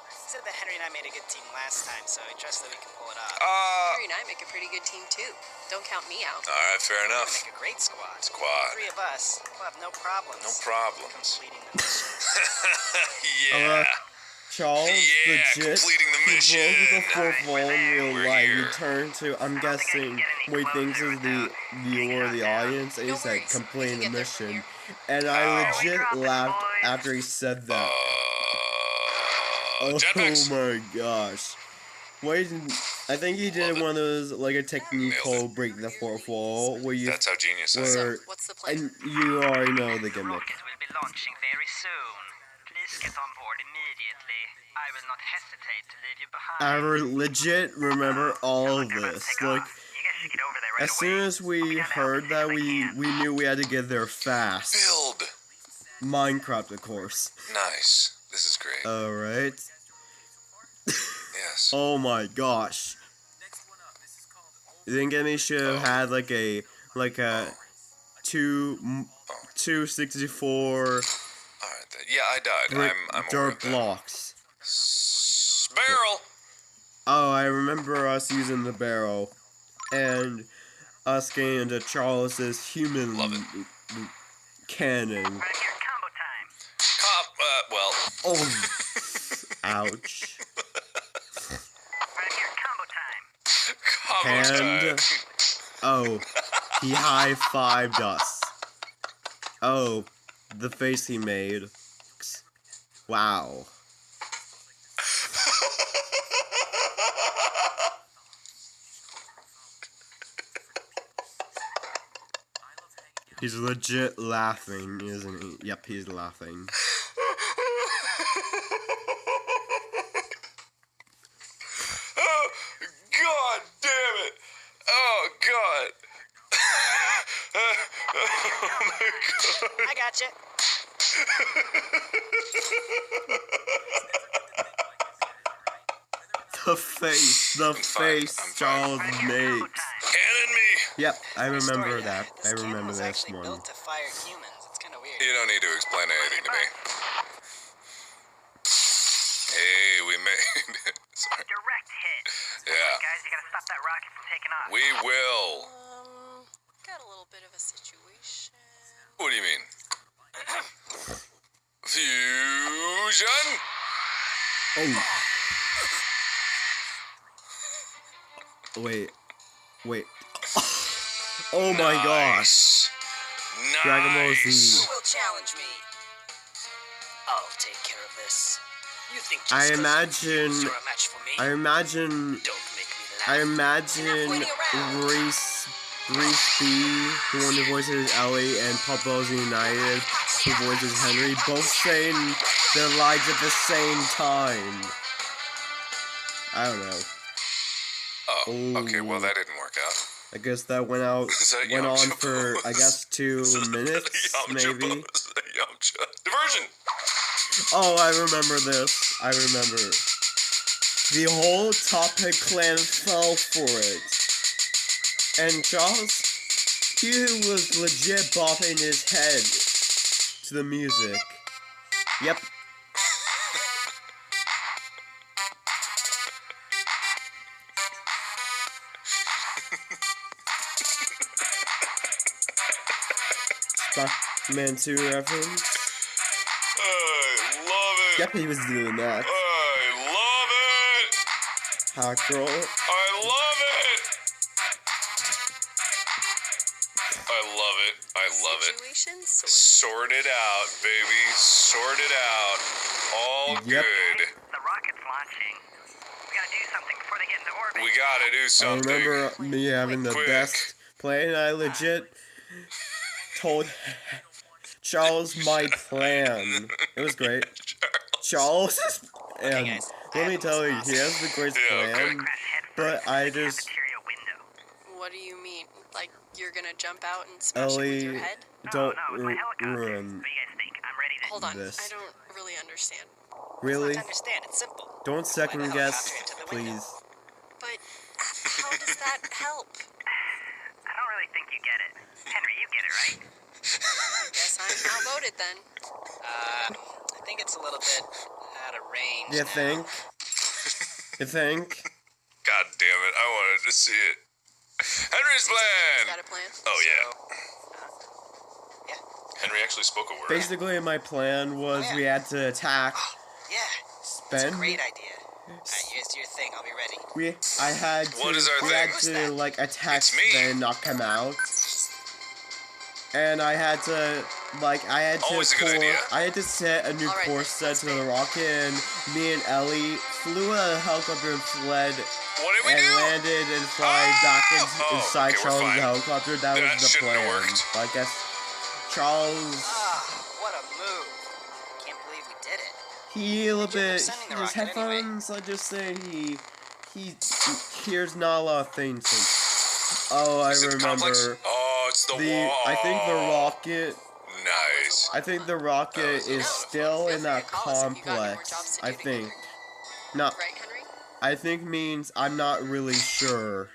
He said that Henry and I made a good team last time, so he trusts that we can pull it off. Henry and I make a pretty good team too. Don't count me out. Alright, fair We're enough. gonna make a great squad. Squad. Three of us will have no problems. No problems. Completing the mission. Yeah. Charles, Yeah, legit, completing the he mission. broke the fourth wall in real We're life. here. He turned to, I'm guessing, what he thinks is the viewer or the audience, and he No said, worries. completing We the can get there from mission. And I legit dropping, laughed boys? after he said that. Oh Jetpacks. my gosh. Wait, I think he did Love it. one of those, like a technique Nailed called breaking the fourth wall, where you, That's how genius is. where, So, what's the plan? and you already know the gimmick. Rocket will be launching very soon. Please get on board immediately. I will not hesitate to leave you behind. I legit remember all of this. Like, You guys should get over there right as soon as we heard that, we knew we had to get there fast. Build. Minecraft, of course. Nice. This is great. Alright. Yes. Oh my gosh. You think Emmy should have had like a 264 Alright. Yeah, I died. brick I'm aware dirt of that. blocks. Barrel. Oh, I remember us using the barrel and us getting into Charles's human Love it. cannon. Right here, combo time. Well. Oh, ouch. Right here, combo time. Combo time. And oh, He high-fived us. Oh, the face he made. Wow. He's legit laughing, isn't he? Yep, he's laughing. Oh, God damn it! Oh, God! Oh, my God! I got you. The face Charles makes. Cannon me! Yep, I remember Story, that. This I cannon remember was this actually one. built to fire humans. It's kind of weird. You don't need to explain anything to me. Hey, we made it. Sorry. Direct hit. Yeah. Guys, you gotta stop that rocket from taking off. We will. Got a little bit of a situation. What do you mean? Fusion? Oh. Wait. Oh my gosh. Dragon Ball Z. Who will challenge me? I'll take care of this. You think just I 'cause imagine you're a match for me? I imagine Reese B, the one who voices Ellie, and Puppo's United, who voices Henry, both saying their lines at the same time. I don't know. Oh, okay, well that didn't work out. I guess that went on for, I guess, 2 minutes, maybe. Yamcha. Diversion! Oh, I remember this. I remember. The whole Top Hat clan fell for it. And Charles, he was legit bopping his head to the music. Yep. Stickmin 2 reference. I love it! Yep, he was doing that. I love it! Hot girl. I love it! I love it. I love it. Situation Sort it out, baby. Sort it out. All Yep. good. The rocket's launching. We gotta do something before they get into orbit. We gotta do I something. remember me having the Quick. best play, and I legit told Charles my plan. It was great. Charles is, and guys, let me tell you, he has the great plan, but I just, Cafeteria window. What do you mean? Like you're gonna jump out and smash it with your Ellie, head? don't No, it's my helicopter. ruin What do you guys think? I'm ready to... Hold on, this. I don't really understand. Really? To understand, it's simple. Don't second Fly the guess, helicopter into the window. please. But how does that help? I don't really think you get it. Henry, you get it, right? I guess I'm outvoted then. I think it's a little bit out of range. You now. think? You think? God damn it. I wanted to see it. Henry's plan! Got a plan? Oh, yeah. Yeah. Henry actually spoke a word. Basically, my plan was we had to attack, Yeah. It's a spend. great idea. Here's your thing. I'll be ready. I had to, What is our we had thing? to like attack It's me. Sven, knock him out, and I had to Always a good idea. I had to set a new Alright, course set let's to the rocket, and me and Ellie flew a helicopter and fled What did we and do? landed and fly back inside okay, we're Charles' fine. helicopter. That That was the shouldn't have plan. worked. But I guess Charles, What a move. Can't believe we did it. he a little You're bit, sending the his rocket anyway. headphones, I just say he hears not a lot of things. Oh, I Is it complex? remember. Oh, it's the wall. I think the rocket. Nice. I think the rocket is still in that Feel free to call us if you got any more complex. jobs to I do think. together. No, Right, Henry? I think means I'm not really sure.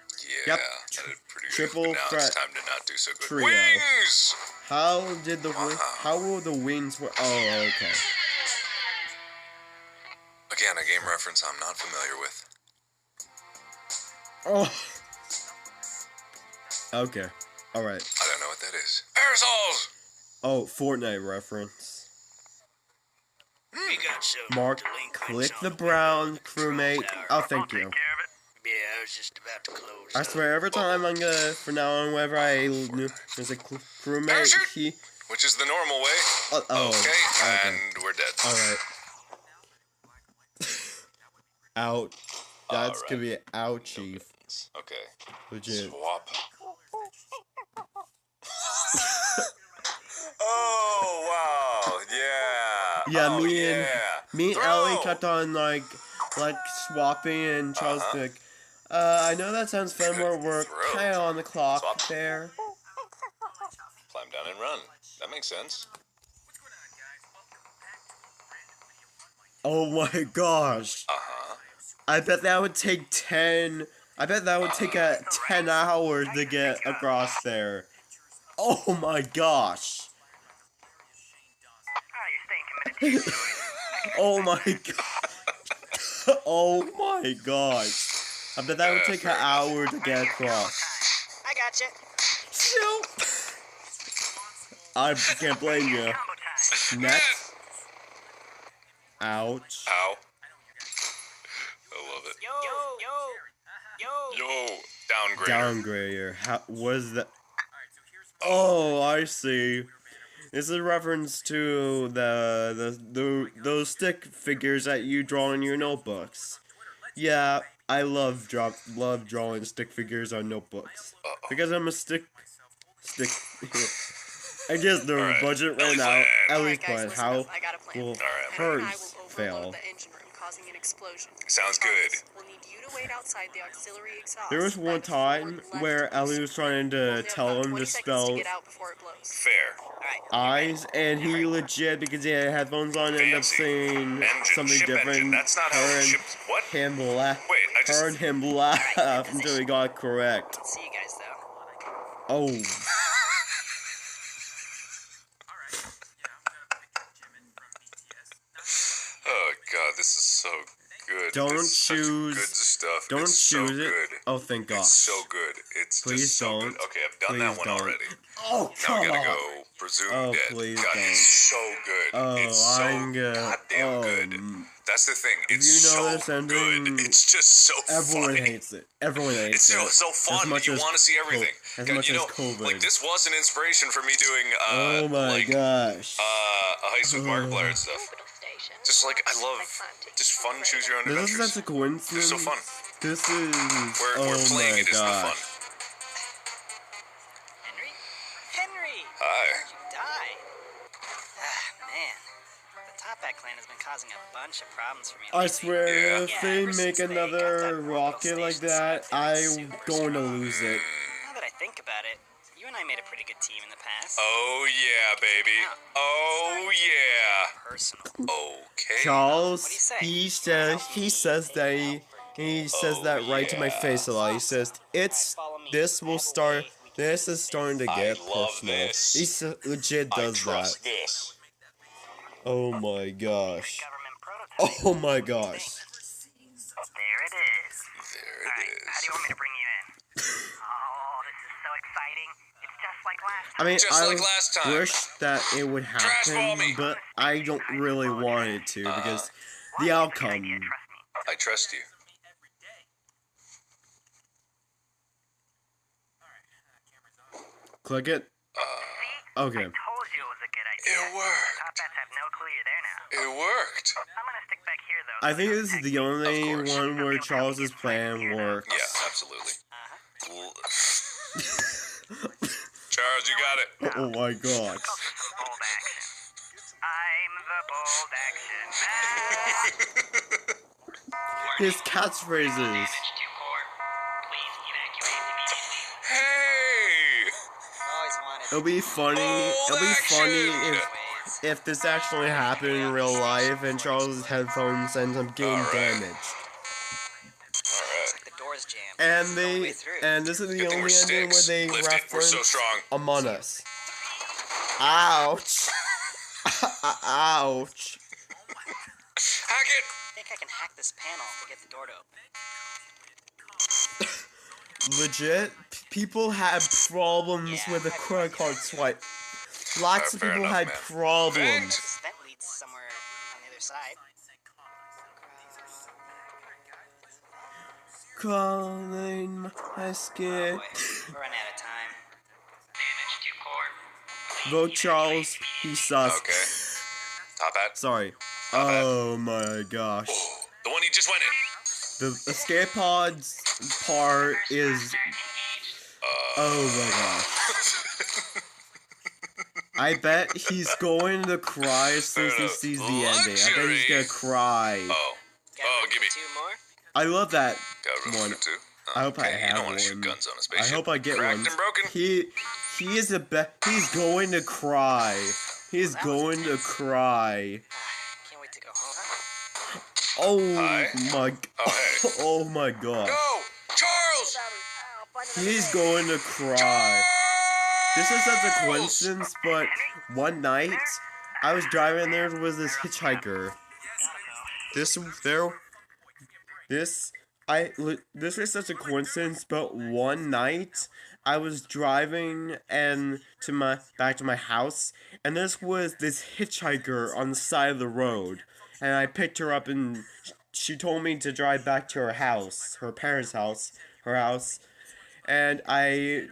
Yeah, Yep. that did pretty good. Triple But now threat it's time to not do so good. trio. Wings! How did the how will the wings work? Oh, okay. Again, a game reference I'm not familiar with. Oh. Okay. All right. I don't know what that is. Aerosols! Oh, Fortnite reference. We got some Mark, delinquents click on the way brown to the control crewmate. tower. Oh, thank you. Care of it. Yeah, was just about to close. I swear, every time I'm gonna, from now on, whenever there's a crewmate, Parachute! Which is the normal way. Okay, and we're dead. Alright. Out. That's gonna be out, Chief. Okay. Legit. Swap. Oh, wow. Yeah. Me and Ellie kept on, like swapping, and Charles was like, I know that sounds fun, we're kinda on the clock there. Climb down and run. That makes sense. Oh my gosh. Uh-huh. I bet that would take 10 hours to get across there. Oh my gosh. Oh my god. Oh my gosh. I bet that would take an hour to get across. I gotcha. Nope. I can't blame you. Next. Ouch. Ow. I love it. Yo. Downgrader. Downgrader. How was that? Oh, I see. This is a reference to those stick figures that you draw in your notebooks. Yeah, I love drawing stick figures on notebooks because I'm a stick. I guess the budget ran out. At least, but how will hers fail? Sounds good. There was one time where Ellie was trying to tell him to spell Fair. eyes, and he legit, because he had headphones on, ended up saying something ship different. engine. That's not how ships. What? Him laugh. Wait, I just. Heard him laugh until he got correct. See you guys though. Oh. Oh god, this is so good. Don't This is such choose. good stuff. Don't it's choose so it. Good. Oh, thank God. It's so good. It's Please just so don't. good. Okay, I've done Please that one don't. already. Oh, Now come we gotta on. go. Presume Oh, dead. please God, don't. it's so good. Oh, it's so I'm gonna. goddamn good. That's the thing. It's you know so this good. ending, It's just so everyone funny. hates it. Everyone hates It's it. so fun. You want to see everything. As God, much you as know, COVID. like this was an inspiration for me doing Oh my gosh. a heist with Markiplier and stuff. Just like I love just fun choose your own This adventures. is such a coincidence. They're so fun. This is. We're playing my it is the fun. gosh. Henry! Hi. Where'd you die? Ah, man. The Toppat clan has been causing a bunch of problems for me I lately. swear, if Yeah, they ever make since they got another that orbital rocket like station that, set up, they've I'm been super going to strong. lose it. Now that I think about it, you and I made a pretty good team in the past. Oh yeah, baby. Oh yeah. Personal. Okay. Charles, What do you say? he says that right to my face a lot. He says this is starting to get personal. This. He legit does I trust that. this. Oh my gosh. Oh my gosh. There it is. There Alright, it is. how do you want me to bring you in? Oh, this is so exciting. It's just like last time. I mean, Just like last time. wish that it would Trash ball happen, me. but I don't really want it to because the outcome. I trust you. Click it. Okay. I told you it was a good idea. It worked. Toppats have no clue you're there now. It worked. I'm gonna stick back here though. I think this is the only course. one where Charles's plan works. Yeah, absolutely. Charles, you got it. Oh my gosh. Bold action. I'm the bold action man. His catchphrases. Hey! Always wanted. It'll be funny. It'll be funny if this actually happened in real life and Charles's headphones ends up getting damaged. Alright. The door's jammed. And It's the only way they through. and this is the Good thing only we're ending where sticks. they Lift it. We're reference so strong. Among Us. Ouch. Ouch. Hack it! I think I can hack this panel to get the door to open. Legit, people had problems with a credit card swipe. Lots of Fair people enough, had man. problems. This vent leads somewhere on the other side. calling my skin. We're running out of time. Damage to core. Vote Charles, he sus. Okay. Top hat. Sorry. Top hat. Oh my gosh. Oh, the one he just went in. The escape pods part is. Oh my gosh. I bet he's going to cry as soon as he sees the ending. I bet he's gonna cry. Oh, give me. 2 more? I love that Got room one. for 2. I hope I You have don't want to shoot one. guns on a I spaceship. hope I get Cracked one. and broken. He is the best. He's going to cry. He's going to cry. Can't wait to go home. Oh Hi. my. Oh, hey. Oh my god. Go, Charles! He's going to cry. This is such a coincidence, but one night I was driving and there was this hitchhiker. This is such a coincidence, but one night I was driving and back to my house, and this hitchhiker on the side of the road, and I picked her up and she told me to drive back to her house, her parents' house, her house, and I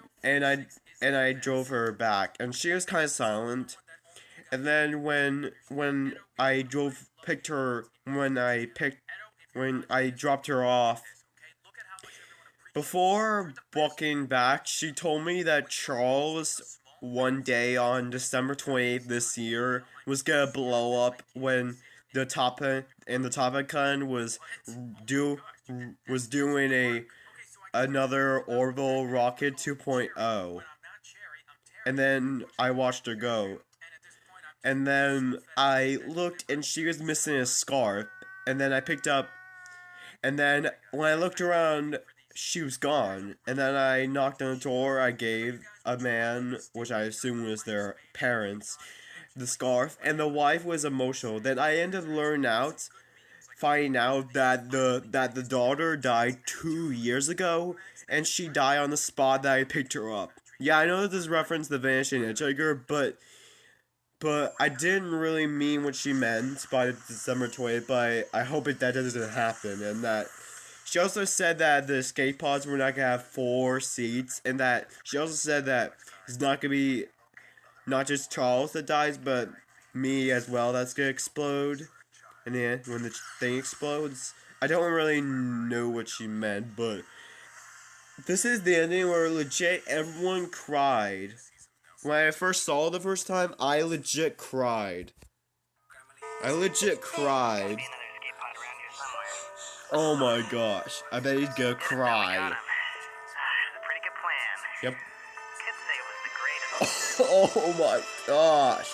drove her back, and she was kind of silent. And then when I dropped her off, before walking back, she told me that Charles, one day on December 28th this year, was gonna blow up when the Top Gun was doing another orbital rocket 2.0. And then I watched her go. And then I looked and she was missing a scarf. And then and then when I looked around, she was gone. And then I knocked on the door. I gave a man, which I assume was their parents, the scarf. And the wife was emotional. Then I ended up finding out that the daughter died 2 years ago. And she died on the spot that I picked her up. Yeah, I know that this referenced the Vanishing Hitchhiker, but I didn't really mean what she meant by December 20th, but I hope that doesn't happen, and that she also said that the escape pods were not going to have 4 seats, and that she also said that it's not going to be not just Charles that dies, but me as well that's going to explode, and then when the thing explodes. I don't really know what she meant, but this is the ending where legit everyone cried. When I first saw it the first time, I legit cried. Oh my gosh. I bet he's gonna cry. Got him. It's a pretty good plan. Yep. Could say it was the greatest. Oh my gosh.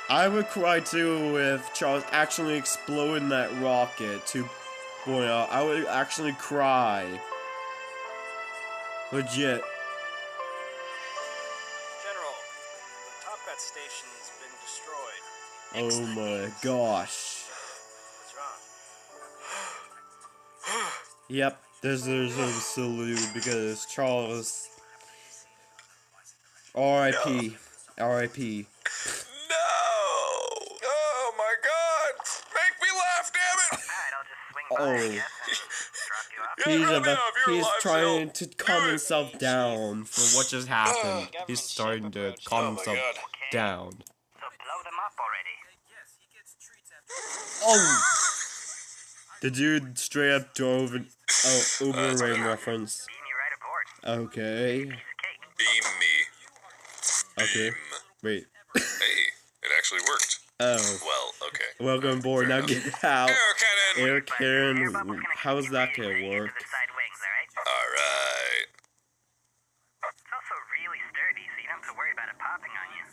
I would cry too if Charles actually exploded that rocket 2.0. I would actually cry. Legit. General, the Top Hat station's been destroyed. Oh my gosh. What's wrong? Yep, there's a salute because Charles. R.I.P. R.I.P. No! Oh my god! Make me laugh, damn it! Alright, I'll just swing by, I guess, and drop you off. He's trying to calm himself down for what just happened. He's starting to calm himself down. So blow them up already. Oh! The dude straight up drove an Uber Rain reference. Beam you right aboard. Okay. Piece of cake. Beam me. Okay. Beam. Wait. Hey, it actually worked. Oh. Well, okay. Welcome aboard. Now get out. Air cannon! Air cannon. How's that gonna work? The side wings, alright? Alright. It's also really sturdy, so you don't have to worry about it popping on you.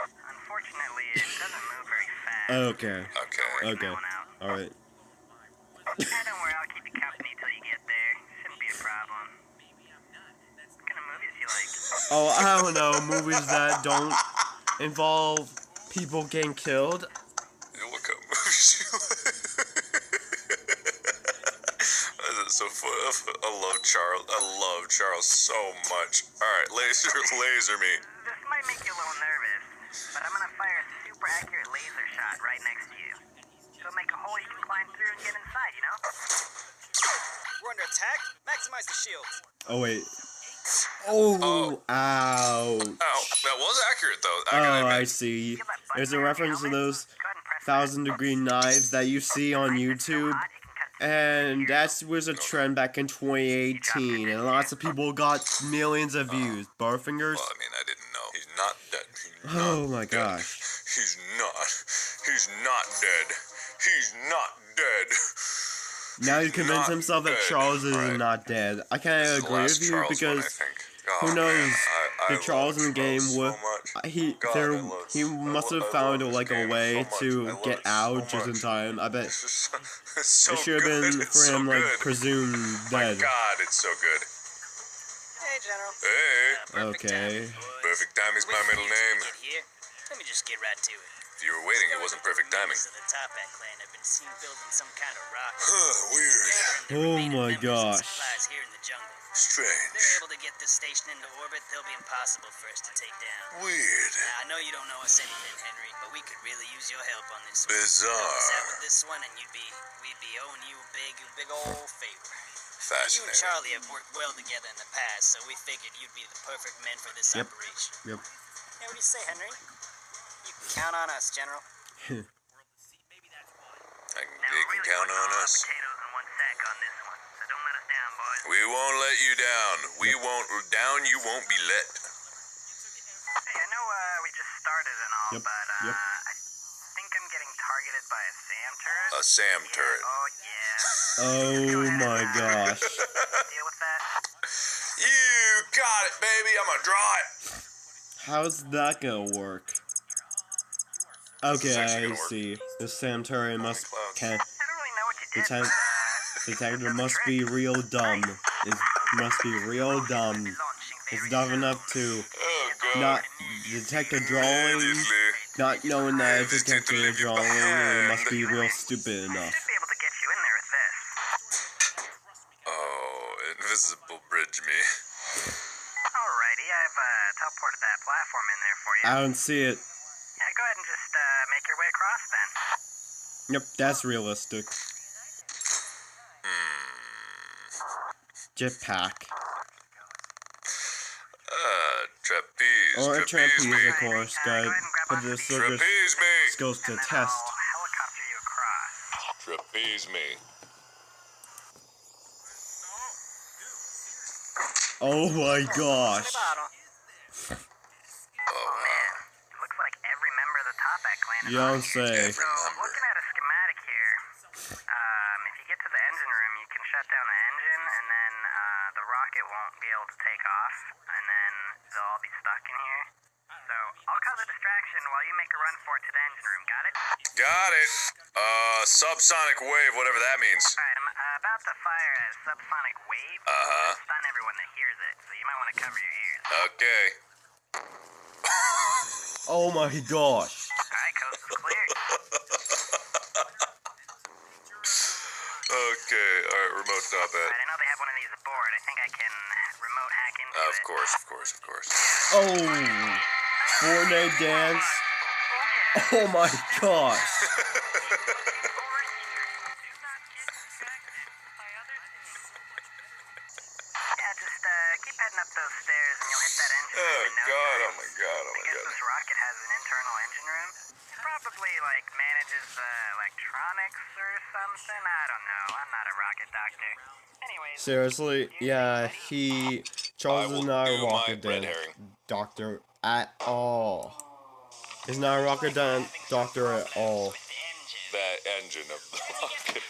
Unfortunately, it doesn't move very fast. Okay. Okay. Alright. Don't worry, I'll keep you company till you get there. Shouldn't be a problem. What kind of movies you like? Oh, I don't know. Movies that don't involve people getting killed. What kind of movies you like? That's so fun. I love Charles so much. Alright, laser me. This might make you a little nervous, but I'm gonna fire a super accurate laser shot right next to you. It'll make a hole you can climb through and get inside, you know? attack. Maximize the shields. Oh wait. Oh, ow. Oh, that was accurate though. I see. There's a reference to those 1,000-degree knives that you see on YouTube. And that was a trend back in 2018, and lots of people got millions of views. Barfingers? Well, I mean, I didn't know. He's not dead. He's Oh not my dead. gosh. He's not dead. He's not dead. Now he He's convinced not himself that dead. Charles is Right. not dead. I kind This of is the agree last with you Charles one, I because think. who Oh, knows? man, I The Charles love in the game Charles would so much. he God, there I love- he must have I found love like this a game way so much. I to love get it so out just in much. time. I bet It's so it should have good. been It's for so him like good. presumed My dead. God, it's so good. Hey, General. Hey, Okay. perfect time is my middle name. Get here. Let me just get right to it. If you were waiting, it wasn't perfect timing. Members of the Topak clan have been seen building some kind of rocket. Weird. Gathering the Oh remaining my members and gosh. supplies here in the jungle. Strange. If they're able to get this station into orbit, they'll be impossible for us to take down. Weird. Now, I know you don't know us anything, Henry, but we could really use your help on this one. Help us out Bizarre. with this one, and we'd be owing you a big old favor. You and Fascinating. Charlie have worked well together in the past, so we figured you'd be the perfect men for this Yep. operation. Yep. Hey, what do you say, Henry? You can count on us, General. You can count on us. Potatoes in one sack on this one, so don't let us down, boys. We won't let you down. We won't down. You won't be let. Hey, I know we just started and all, Yep, but yep. I think I'm getting targeted by a SAM turret. A Sam turret. Oh yeah. Oh my gosh. Deal with that. You got it, baby. I'm gonna draw it. How's that gonna work? Okay, actually I gonna work. see. The Sam turret must can I don't really know what you the did, time but detector must be real dumb. It must be real dumb. It's dumb enough to Oh God. not detect a drawing, Immediately. not knowing that it's Just need to detecting a leave you drawing, and it must behind. be real stupid enough. should be able to get you in there with this. Oh, invisible bridge me. Alrighty, I've teleported that platform in there for you. I don't see it. Yeah, go ahead and just make your way across then. Yep, that's realistic. Jetpack. Trapeze. Or a Trapeze me. trapeze, of course. Gotta put the circus Trapeze me. skills to And then test. I'll helicopter you across. Trapeze me. Oh my gosh. Oh, Man, looks like every member of the Topak clan is You on don't here. say. So, looking at a schematic here, if you get to the engine room, you can shut down the engine, and then the rocket won't be able to take off, and then they'll all be stuck in here. So, I'll cause a distraction while you make a run for it to the engine room, got it? got it. Subsonic wave, whatever that means. Alright, I'm about to fire a subsonic wave to stun everyone that hears it, so you might want to cover your ears. Okay. Oh my gosh. Alright, coast is clear. Okay, alright, remote stop it. I know they have one of these aboard. I think I can remote hack into it. Of course, of course, of course. Oh. Fortnite dance. Oh my gosh. Yeah, just keep heading up those stairs and you'll hit that engine room Oh in no God, time. oh my God, oh I my guess God. this rocket has an internal engine room. Probably like manages the electronics or something. I don't know. I'm not a rocket doctor. Anyways, Seriously, yeah, Charles I will is not a do my rocket red dance herring. doctor at all. He's not a rocket dance doctor at all. That engine of the rocket.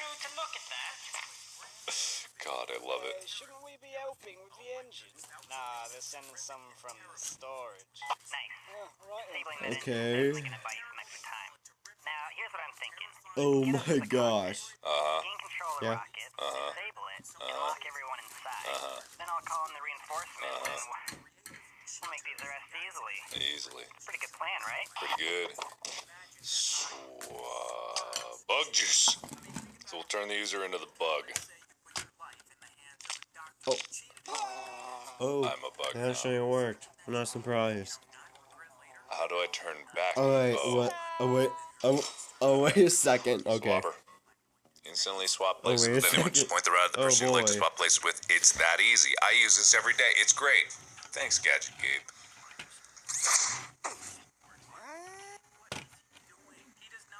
God, I love it. Shouldn't we be helping with the engine? Nah, they're sending some from the storage. nice. Right. Disabling that Okay. engine is gonna buy you some extra time. Now, here's what I'm thinking. Oh my gosh. Gain control of the Yeah. rocket, disable it, and lock everyone inside. Then I'll call in the reinforcements and we'll make these arrests easily. Easily. Pretty good plan, right? Pretty good. Bug juice. So we'll turn the user into the bug. Oh, I'm a bug that now. actually worked. I'm not surprised. How do I turn back? Oh wait, what? Oh wait, oh wait a second. Okay. Swapper. Instantly swap Oh, places wait a with anyone. Just second. point the route at the Oh, person you'd like to boy. swap places with. It's that easy. I use this every day. It's great. Thanks, Gadget Gabe.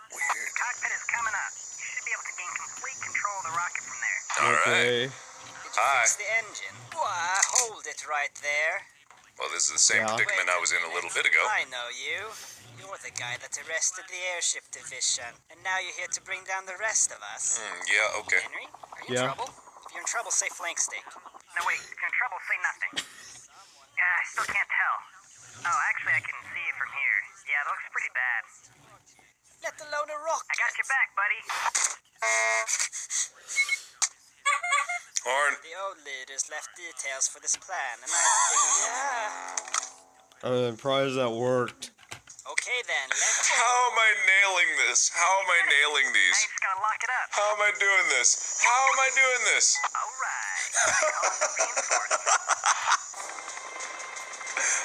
Weird. Cockpit is coming up. You should be able to gain complete control of the rocket from there. All right. Okay. Did you Hi. fix the engine? Why, hold it right there. Well, this is the same Yeah. predicament I was in a little bit ago. I know you. You're the guy that arrested the airship division, and now you're here to bring down the rest of us. Yeah, okay. Henry, are you in Yeah. trouble? If you're in trouble, say flank steak. No, wait. If you're in trouble, say nothing. Yeah, I still can't tell. Oh, actually, I can see it from here. Yeah, that looks pretty bad. Let alone a rocket. I got your back, buddy. Horn. The old leaders left details for this plan, and I think, I'm surprised that worked. Okay then, let's How am I nailing this? How am I nailing Now these? you just gotta lock it up. How am I doing this? How am I doing this? All right.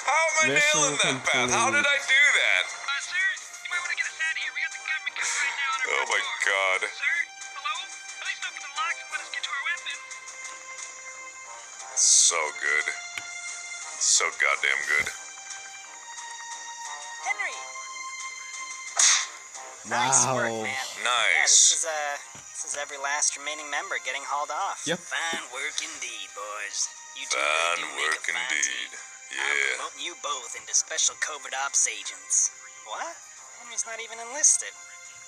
How am I Mission nailing that path? How did I do that? Sir, you might want to get us out of here. We got the government coming right now on our Oh my god. Sir, hello? Please open the locks and let us get to our weapons. So good. So goddamn good. Henry. Nice work, Wow. man. Nice. Yeah, this is every last remaining member getting hauled off. Yep. Fine work indeed, boys. You two Fine really do work make a fine indeed. team. I'm Yeah. promoting you both into special covert ops agents. What? Henry's not even enlisted.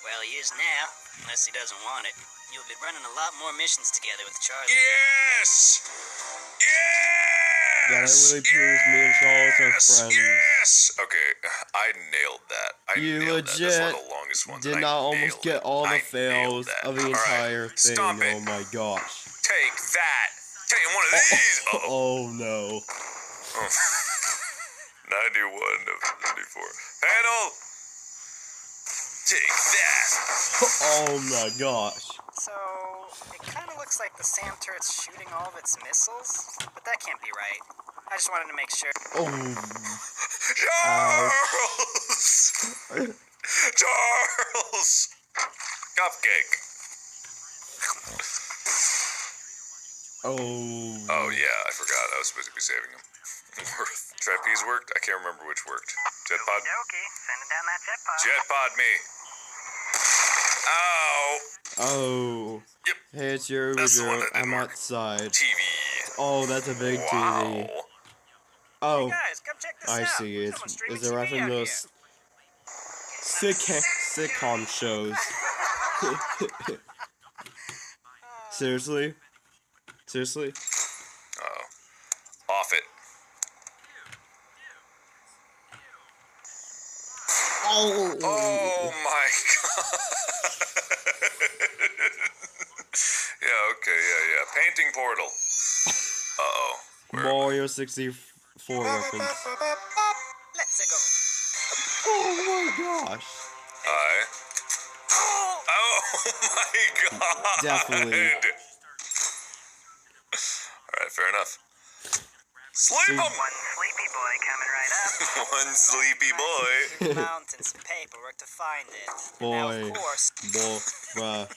Well, he is now, unless he doesn't want it. You'll be running a lot more missions together with Charlie. Yes! Yeah, that Yes! really proves me and Charles are Yes! friends. Yes! Okay, I nailed that. I You nailed that. That's one legit of the longest ones. Did I not almost nailed get it. all the I nailed fails that. of the All right, entire thing. stop it. Oh my gosh. Take that. Take one of these. Uh-oh. Oh no. 91 of 94. Panel! Take that. Oh my gosh. So, it kind of looks like the SAM turret's shooting all of its missiles, but that can't be right. I just wanted to make sure. Oh. Charles! Charles! Cupcake. Oh. Oh yeah, I forgot. I was supposed to be saving him. Trapeze worked? I can't remember which worked. Jet pod? Okay, sending down that jet pod. Jet pod me. Ow! Oh. Yep. Hey, it's your That's the one Uber. that didn't I'm work. outside. TV. Oh, that's a big TV. Wow. Oh, Hey guys, come check this I out. see. It's Someone's streaming a TV reference out to here. those sitcom shows. Seriously? Seriously? Uh-oh. Off it. Oh. Oh my god. Yeah, okay, yeah. Painting portal. Uh-oh. Mario 64 reference. Let's go. Oh my gosh. Hi. Oh my god. Definitely. Alright, fair enough. Sleep 'em! One sleepy boy coming right up. One sleepy boy. Through the mountains and paperwork to find it. And now, Boy. of course, Bruh.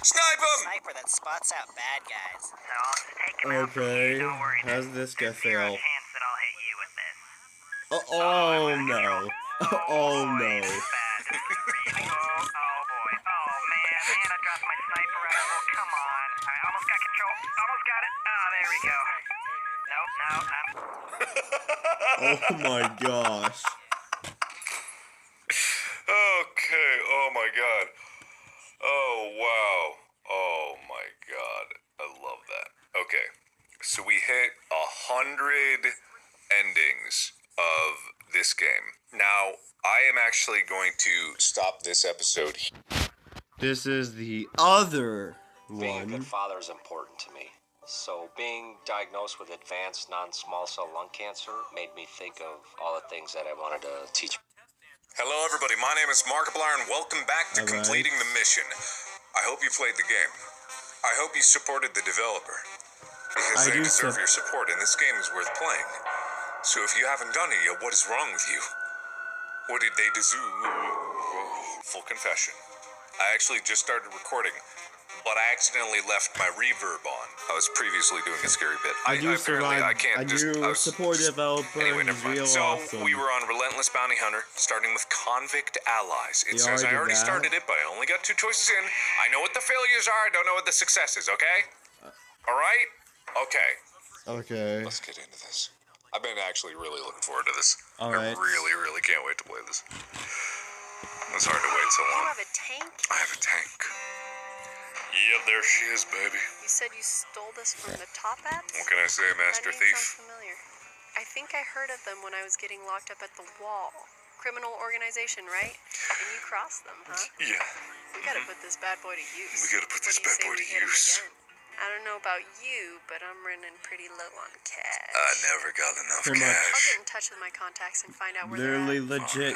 Snipe 'em! sniper that spots out bad guys. So I'll just take him out from Okay. here, don't worry. How's this guy There's zero fail? chance that I'll hit you with this. Oh no. Oh boy, no. this is bad. This is really, oh boy. Oh man, and I dropped my sniper rifle. Come on. I almost got control. Almost got it. Oh, there we go. Nope, no, Oh my gosh. Okay, oh my god. Oh wow. Oh my god. I love that. Okay. So we hit 100 endings of this game. Now, I am actually going to stop this episode here. This is the other Being a good one. father is important to me. So being diagnosed with advanced non-small cell lung cancer made me think of all the things that I wanted to teach. Hello everybody, my name is Markiplier and welcome back to Alright. completing the mission. I hope you played the game. I hope you supported the developer. Because I they do deserve so. your support and this game is worth playing. So if you haven't done it yet, what is wrong with you? What did they deserve? Full confession. I actually just started recording, but I accidentally left my reverb on. I was previously doing a scary bit. I do survive. I can't I do support developer. Anyway, He's never mind. real So awesome. we were on Relentless Bounty Hunter, starting with Convict Allies. It You says I already already did that? started it, but I only got 2 choices in. I know what the failures are. I don't know what the successes. Okay. All right. Okay. Okay. Let's get into this. I've been actually really looking forward to this. All I right. really, really can't wait to play this. It's hard to wait so You long. have a tank? I have a tank. Yep, there she is, baby. You said you stole this from the Top Hats? What can I say, Master That name Thief? sounds familiar. I think I heard of them when I was getting locked up at the Wall. Criminal organization, right? And you crossed them, huh? Yeah. We gotta put this bad boy to use. We gotta put this What do you bad say boy we to hit him use. again? I don't know about you, but I'm running pretty low on cash. I never got enough Pretty much. I'll cash. get in touch with my contacts and find out where Literally they're at. legit.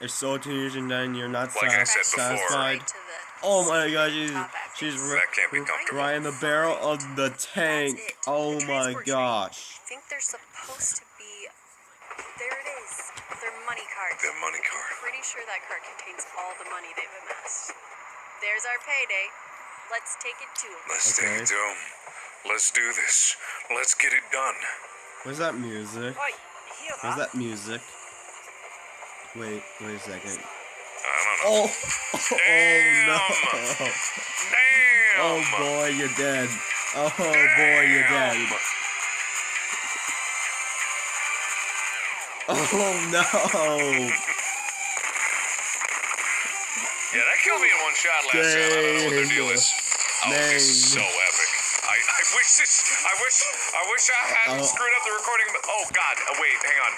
It's so teenage and then you're not Like I said before. satisfied. Right to the Oh my god, Top Hat she's base. That can't be comfortable. right in the barrel of the tank. That's it. Oh The my transport gosh. I think they're supposed to be. There it is. Their money card. Their money card. Pretty sure that card contains all the money they've amassed. There's our payday. Let's take it to them. Let's Okay. take it to 'em. Let's do this. Let's get it done. Where's that music? Oi, here, Where's that music? Wait a second. I don't know. Oh, Damn. no. Damn. Oh boy, you're dead. Oh boy, you're dead. Damn. Oh no. Yeah, that killed me in one shot last time. I don't know what the deal is. Oh, this is so Dang. epic. I wish I hadn't screwed up the recording. Oh God. Oh, wait, hang on.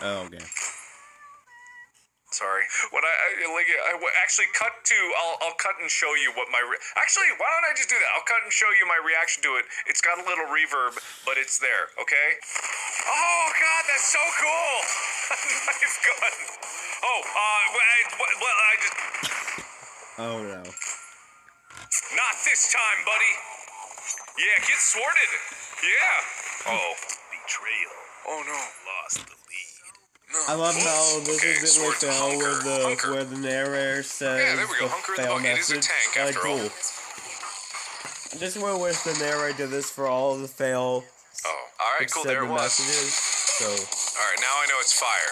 Oh, okay. Sorry. What actually cut to. I'll cut and show you what my. Actually, why don't I just do that? I'll cut and show you my reaction to it. It's got a little reverb, but it's there. Okay. Oh God, that's so cool. Knife gun. Oh, I just. Oh no. Not this time, buddy. Yeah, get thwarted. Yeah. Oh. Betrayal. Oh no. Lost the lead. No. I love how this Okay, is it sword with to the hunker. where the narrator says Yeah, there we go. the Hunker in the fail bucket. It is a message. tank, Like, after all. cool. I just want to wish the narrator did this for all the fail Oh, all right, cool. There it the was. messages. So All right, now I know it's fire.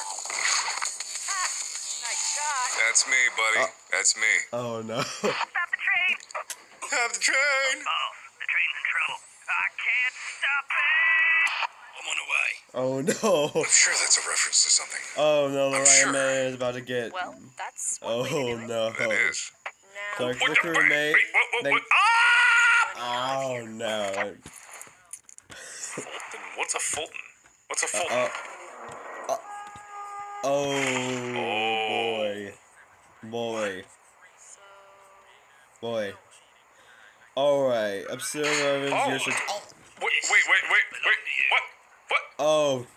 Nice shot. That's me, buddy. That's me. oh no. Stop the train! Have the train. Boss, the train's in trouble. I can't stop it! I'm on the way. Oh no. I'm sure that's a reference to something. Oh no, the I'm right sure. man is about to get. Well, that's one Oh way to do it. no. That is. Now, Clark What the the crewmate. wait, what? They- Ah! Oh no. Fulton. What's a Fulton? What's a Fulton? Oh boy. Boy. Boy. Alright, episode 11 Oh. your shit. Wait. What? Oh.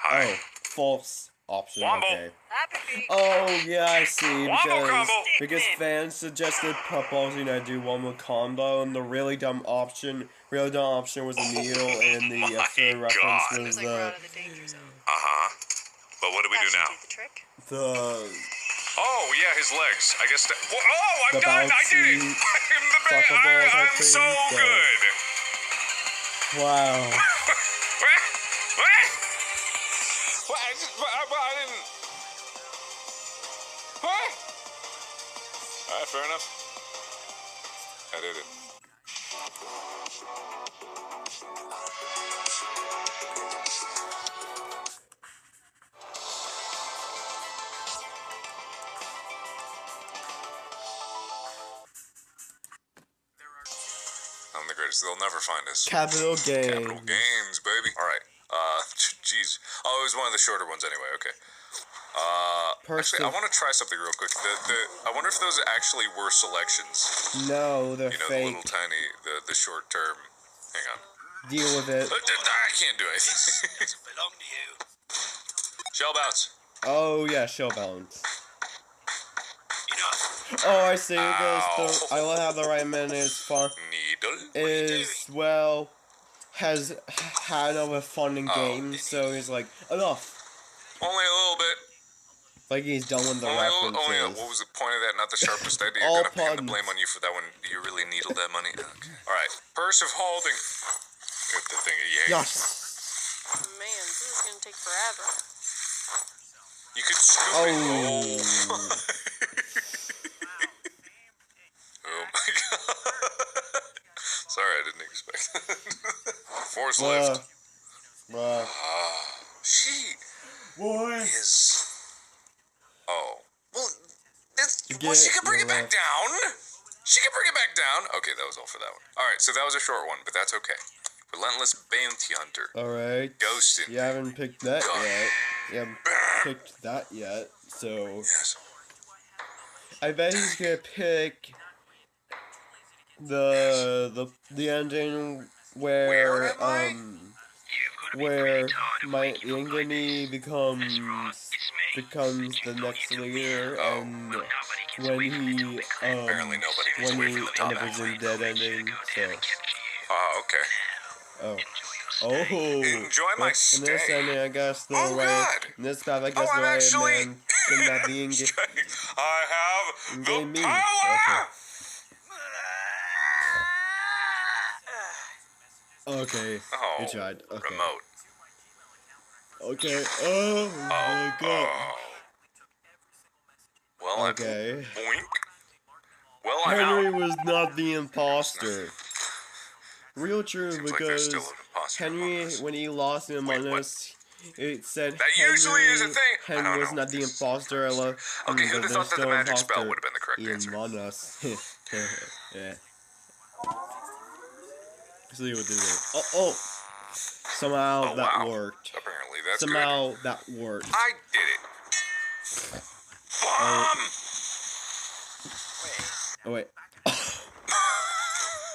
Hi. Oh. False option. Wombo. Okay. happy feet. Oh yeah, I see. Wombo combo. Because fans suggested proposing I do one with combo, and the really dumb option was the needle, and the my episode reference God. was Looks like we're out of the danger zone. Uh-huh. But what do we That do should now? do the trick. the Oh, yeah, his legs. I guess that... Oh, I'm The done. I did it. bouncy I'm the man. soccer balls, I I'm think, so so- good. wow. What? I didn't... What? All right, fair enough. I did it. I'm the greatest. They'll never find us. Capital game. Capital Games, baby. All right. Jeez. Oh, it was one of the shorter ones anyway. Okay. Actually, I want to try something real quick. I wonder if those actually were selections. No, they're You know, fake. the little tiny, the short term. Hang on. Deal with it. I can't do anything. Belong to you. Shell bounce. Oh yeah, shell bounce. Enough. Oh, I see. Ow. I will have the right man is far Needle. is well has had of a fun in Oh. game, so he's like enough. Only a little bit. Like he's done with the Oh references. yeah, what was the point of that? Not the sharpest idea. All Gonna pin the puns. blame on you for that one. You really needled that money. Okay. All right. Purse of holding. Get the thing. Yeah. Man, this is gonna take forever. You could scoop it. Oh. Oh my god. Sorry, I didn't expect that. Force lift. Bruh. She Boy. is. Oh. Well, You well, she get can bring it your back down. She can bring it back down. Okay, that was all for that one. All right, so that was a short one, but that's okay. Relentless Bounty Hunter. Alright. Ghosted. You haven't picked that yet. You haven't picked that yet, so... Yes. I bet he's gonna pick... The ending where, where my Ingami becomes the next leader, and when he, Apparently nobody was when away he from the top ended up in dead ending, so... Okay. Oh. Oh! Enjoy my In this stay. ending, I guess the Oh, way... God. In this path, I guess I'm the way actually... man kidnapped the I have the me. power! Okay. Oh, Good tried. Okay. remote. Okay. Oh my god. Well, Okay. boink. Well, I'm Henry out. was not the imposter. Real true, Seems like there's still because an imposter among Henry, us. when he lost in Among Wait, what? Us, it said That usually is a thing. I Henry don't was know. not the This- imposter. Okay, who'd have there's thought that the no magic spell imposter would have been the correct in answer? Among Us. Yeah. See what they do. Oh! Somehow Oh, that wow. worked. Apparently that's Somehow that worked. good. I did it. Bomb! Oh wait.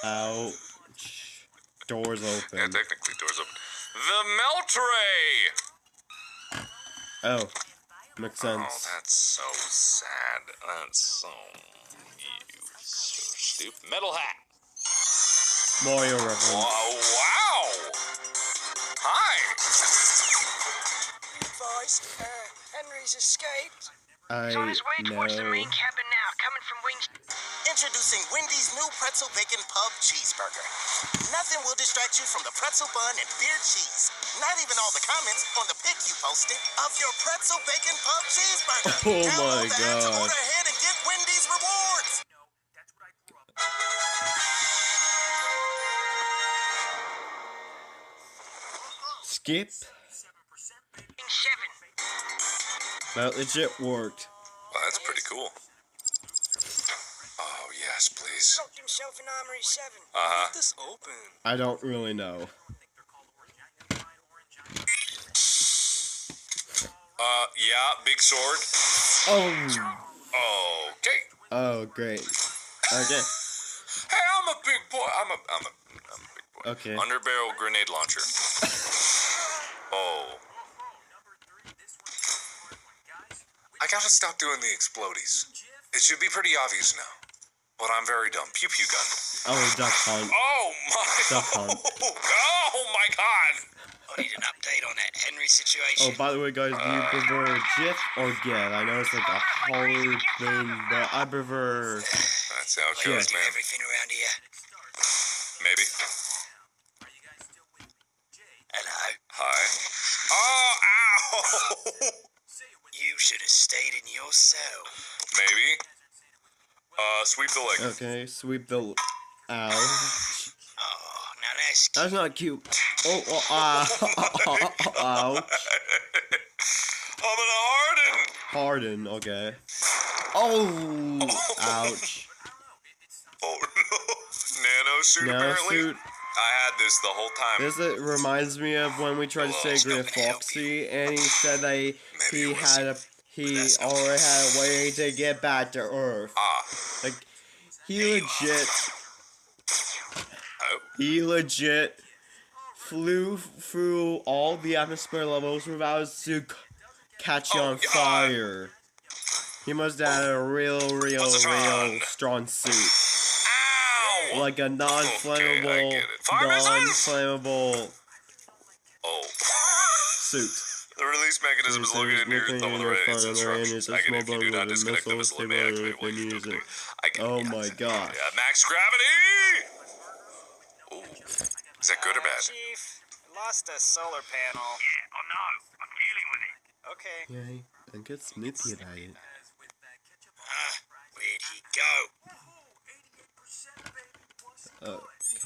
Ouch. Doors Yeah, open. technically doors open. The melt ray! Oh. Makes Oh, sense. that's so sad. That's so... You so stupid. Metal hat. Mario reference. Wow! Hi! Advised, Henry's escaped. I know. cabin now, coming from wings. Introducing Wendy's new pretzel bacon pub cheeseburger. Nothing will distract you from the pretzel bun and beer cheese. Not even all the comments on the pic you posted of your pretzel bacon pub cheeseburger. Oh my Download the app to god. order ahead and get Wendy's rewards. Skip. That legit worked. Well, that's pretty cool. Oh, yes, please. Locked himself in Armory 7. Uh-huh. This open. I don't really know. Yeah, big sword. Oh. Okay. Oh, great. Okay. Hey, I'm a big boy. I'm a big boy. Okay. Underbarrel grenade launcher. Oh. I gotta stop doing the explodies. It should be pretty obvious now. But I'm very dumb. Pew pew gun. Oh, duck hunt. Oh my. Duck hunt. Oh my god. I need an update on that Henry situation. Oh, by the way, guys, do you prefer GIF or GIF? I know it's like a hard thing, but I prefer That's how it GIF. goes, man. Everything around here. Maybe. Hello. Hi. Oh, ow. You should have stayed in your cell. Maybe. Sweep the leg. Okay, sweep the... Ow. Oh, now that's That's not cute. Oh, ouch. I'm gonna harden. Harden, okay. Oh, ouch. Oh no. Nano suit apparently. Nanosuit. I had this the whole time. This reminds me of when we tried to say Great Foxy, and he said that he already had a way to get back to Earth. Like, he legit flew through all the atmosphere levels without his suit catching on fire. He must have had a real strong suit. Ow! Like a non-flammable, Okay, I get it. Fire missiles! non-flammable Oh. suit. The release mechanism is located near the thumb of the right. It's instructions. Again, if you do not disconnect them, this will may activate while you don't do. Oh my gosh. Yeah, max gravity! Ooh. Is that good or bad? Chief, lost a solar panel. Yeah, I know. I'm dealing with it. Okay. Yeah, and get snippy about it. Where'd he go?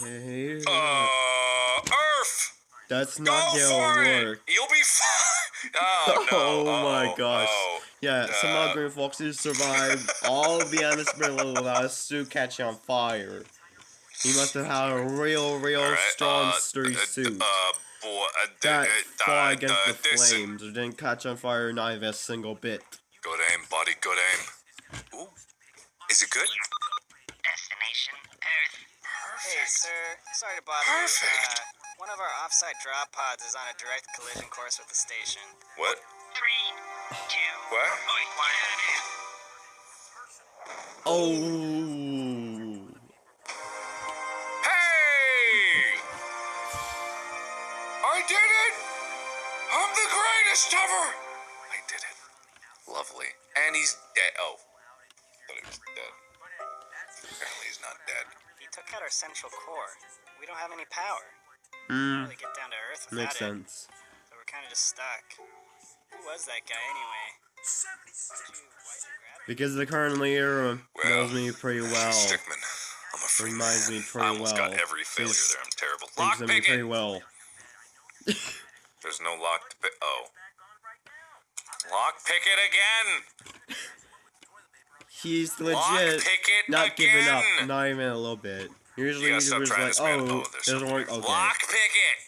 Okay. Earth! That's Go not for gonna it! work. You'll be fine! Oh, no. Oh my gosh. Oh. Yeah, somehow Green Foxes survived all of the atmosphere level without his suit catching on fire. He must have had a real Alright, strong, sturdy suit that fought against the flames or didn't catch on fire not even a single bit. Good aim, buddy, good aim. Ooh. Is it good? Destination Earth. Hey, sir. Sorry to bother Perfect. you. One of our offsite drop pods is on a direct collision course with the station. What? 3, 2, What? 1. Oh. Hey! I did it! I'm the greatest ever! I did it. Lovely. And he's dead. Oh. Thought he was dead. Apparently he's not dead. He took out our central core. We don't have any power. Can't really get down to Earth without Makes it. sense. So we're kind of just stuck. Who was that guy anyway? Because the current leader knows me pretty well. Stickmin. I'm afraid. Reminds me I pretty almost well. got every failure there. I'm terrible. Thinks of me pretty Lockpicking! well. There's no lock to pick. Oh. Lockpick it again! He's legit Lockpick it not giving up, again! not even a little bit. Usually You gotta he's stop just trying like, this, man. oh, There's doesn't something work, here. okay. Lockpick it!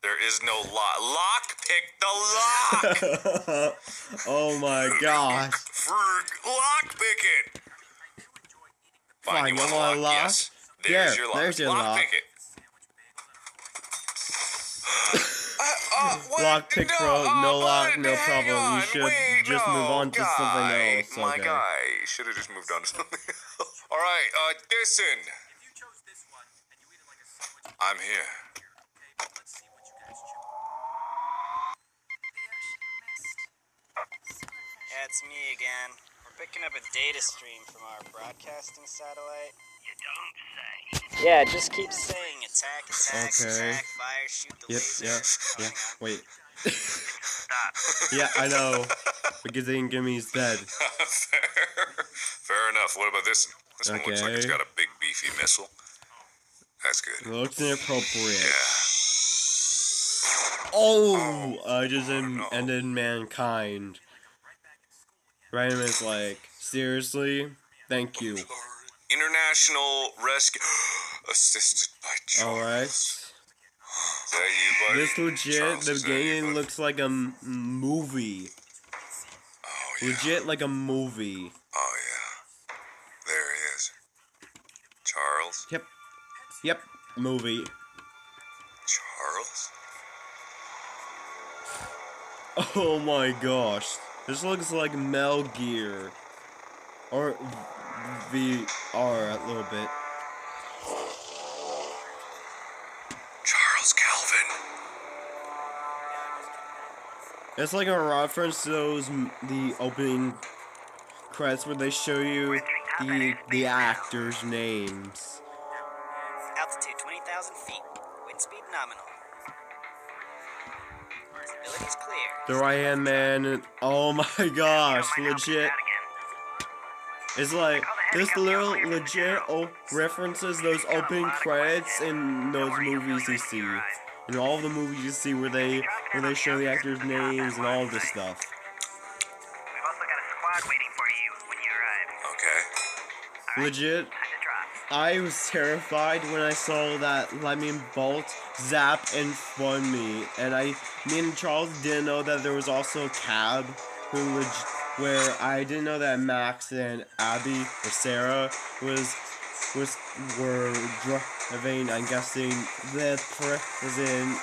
There is no lock. Lockpick the lock! Oh my gosh. Lockpick it! Fine, you you want a want a lock? Yes. There's There, your lock. there's your lock. Lockpick it. Lockpick no lock, no problem. You should just move on to something else. My Okay. guy should have just moved on to something else. All right, listen. I'm here. Yeah, it's me again. We're picking up a data stream from our broadcasting satellite. You don't say. Yeah, just keep saying attack, Okay. attack, fire, shoot the Yep, laser. yeah. Wait. Stop. Yeah, I know. Because they didn't give me his dead. Fair enough. What about this one? This one looks like it's Okay. got a big beefy missile. That's good. Looks inappropriate. Yeah. Oh! I just ended mankind. Random is like, seriously? Thank you. International rescue assisted by Charles. Alright. Is that you, buddy? This legit, Charles, the is that you, game buddy? looks like a movie. Oh, yeah. Legit like a movie. Oh, yeah. There he is. Charles? Yep, movie. Charles? Oh my gosh. This looks like Metal Gear. Or VR a little bit. Charles Calvin. It's like a reference to the opening credits where they show you the actors' names. Altitude 20,000 feet. Wind speed nominal. Visibility's clear. The right hand man. Oh my gosh, legit. It's like this little legit references those opening credits in those movies you see. In all the movies you see where they show the actors' names and all this stuff. We've also got a squad waiting for you when you arrive. Okay. Legit, Time to drop. I was terrified when I saw that lightning bolt zap in front of me, and me and Charles didn't know that there was also a cab where I didn't know that Max and Abby or Sarah were driving. I'm guessing the President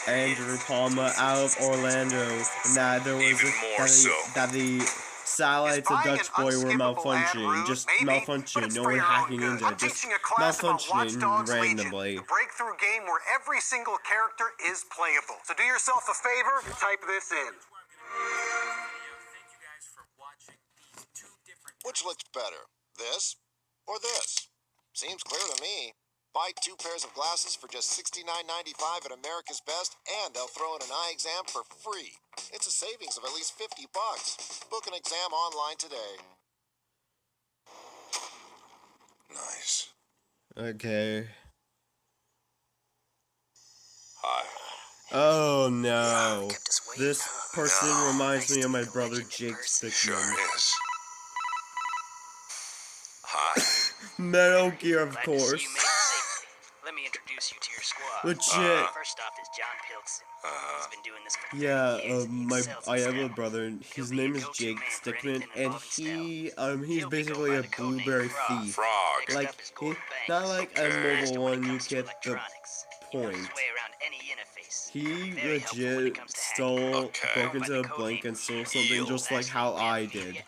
Andrew Palmer out of Orlando, and that there was Even more so. that the satellites of Dutch boy were malfunctioning. Just malfunctioning. No one hacking into it. Just malfunctioning randomly. Breakthrough game where every single character is playable. So do yourself a favor and type this in. Which looks better, this or this? Seems clear to me. Buy 2 pairs of glasses for just $69.95 at America's Best, and they'll throw in an eye exam for free. It's a savings of at least $50. Book an exam online today. Nice. Okay. Hi. Oh no. This person reminds me of my brother Jake Stickmin. Sure is. Hi. Metal Gear, of course. Let me introduce you to your squad. Legit. First off is John Pilkson. He's been doing this for 30 Yeah, years. And he excels I at have a stealth. brother, and his He'll be name your is go-to Jake man for Stickmin, anything and involving he's He'll be basically going a by the code name blueberry Frog. thief. Frog. Like, not like a mobile one, you get the He knows point. his way around any interface. He Very helpful when it legit comes to hacking. broke into a bank and stole something just like how I did.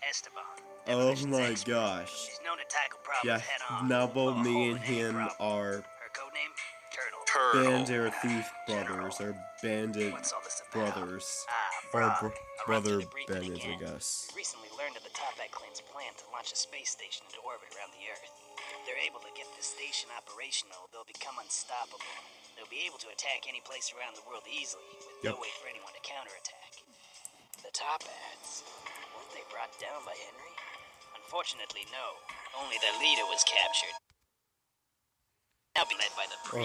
Oh my gosh. She's known to tackle problems Yeah, head on. now both or me hold and any him problem. are Her code name? Turtle. bandit or thief brothers, or bandit What's all this about? brothers. Frog. Or I'll run brother through the briefing bandits, I again. guess. We recently learned of the Toppat clan's plan to launch a space station into orbit around the Earth. If they're able to get this station operational, they'll become unstoppable. They'll be able to attack any place around the world easily, with no way for anyone to counterattack. The Toppats, weren't they brought down by Henry? Unfortunately, no. Only their leader was captured. Now be led by the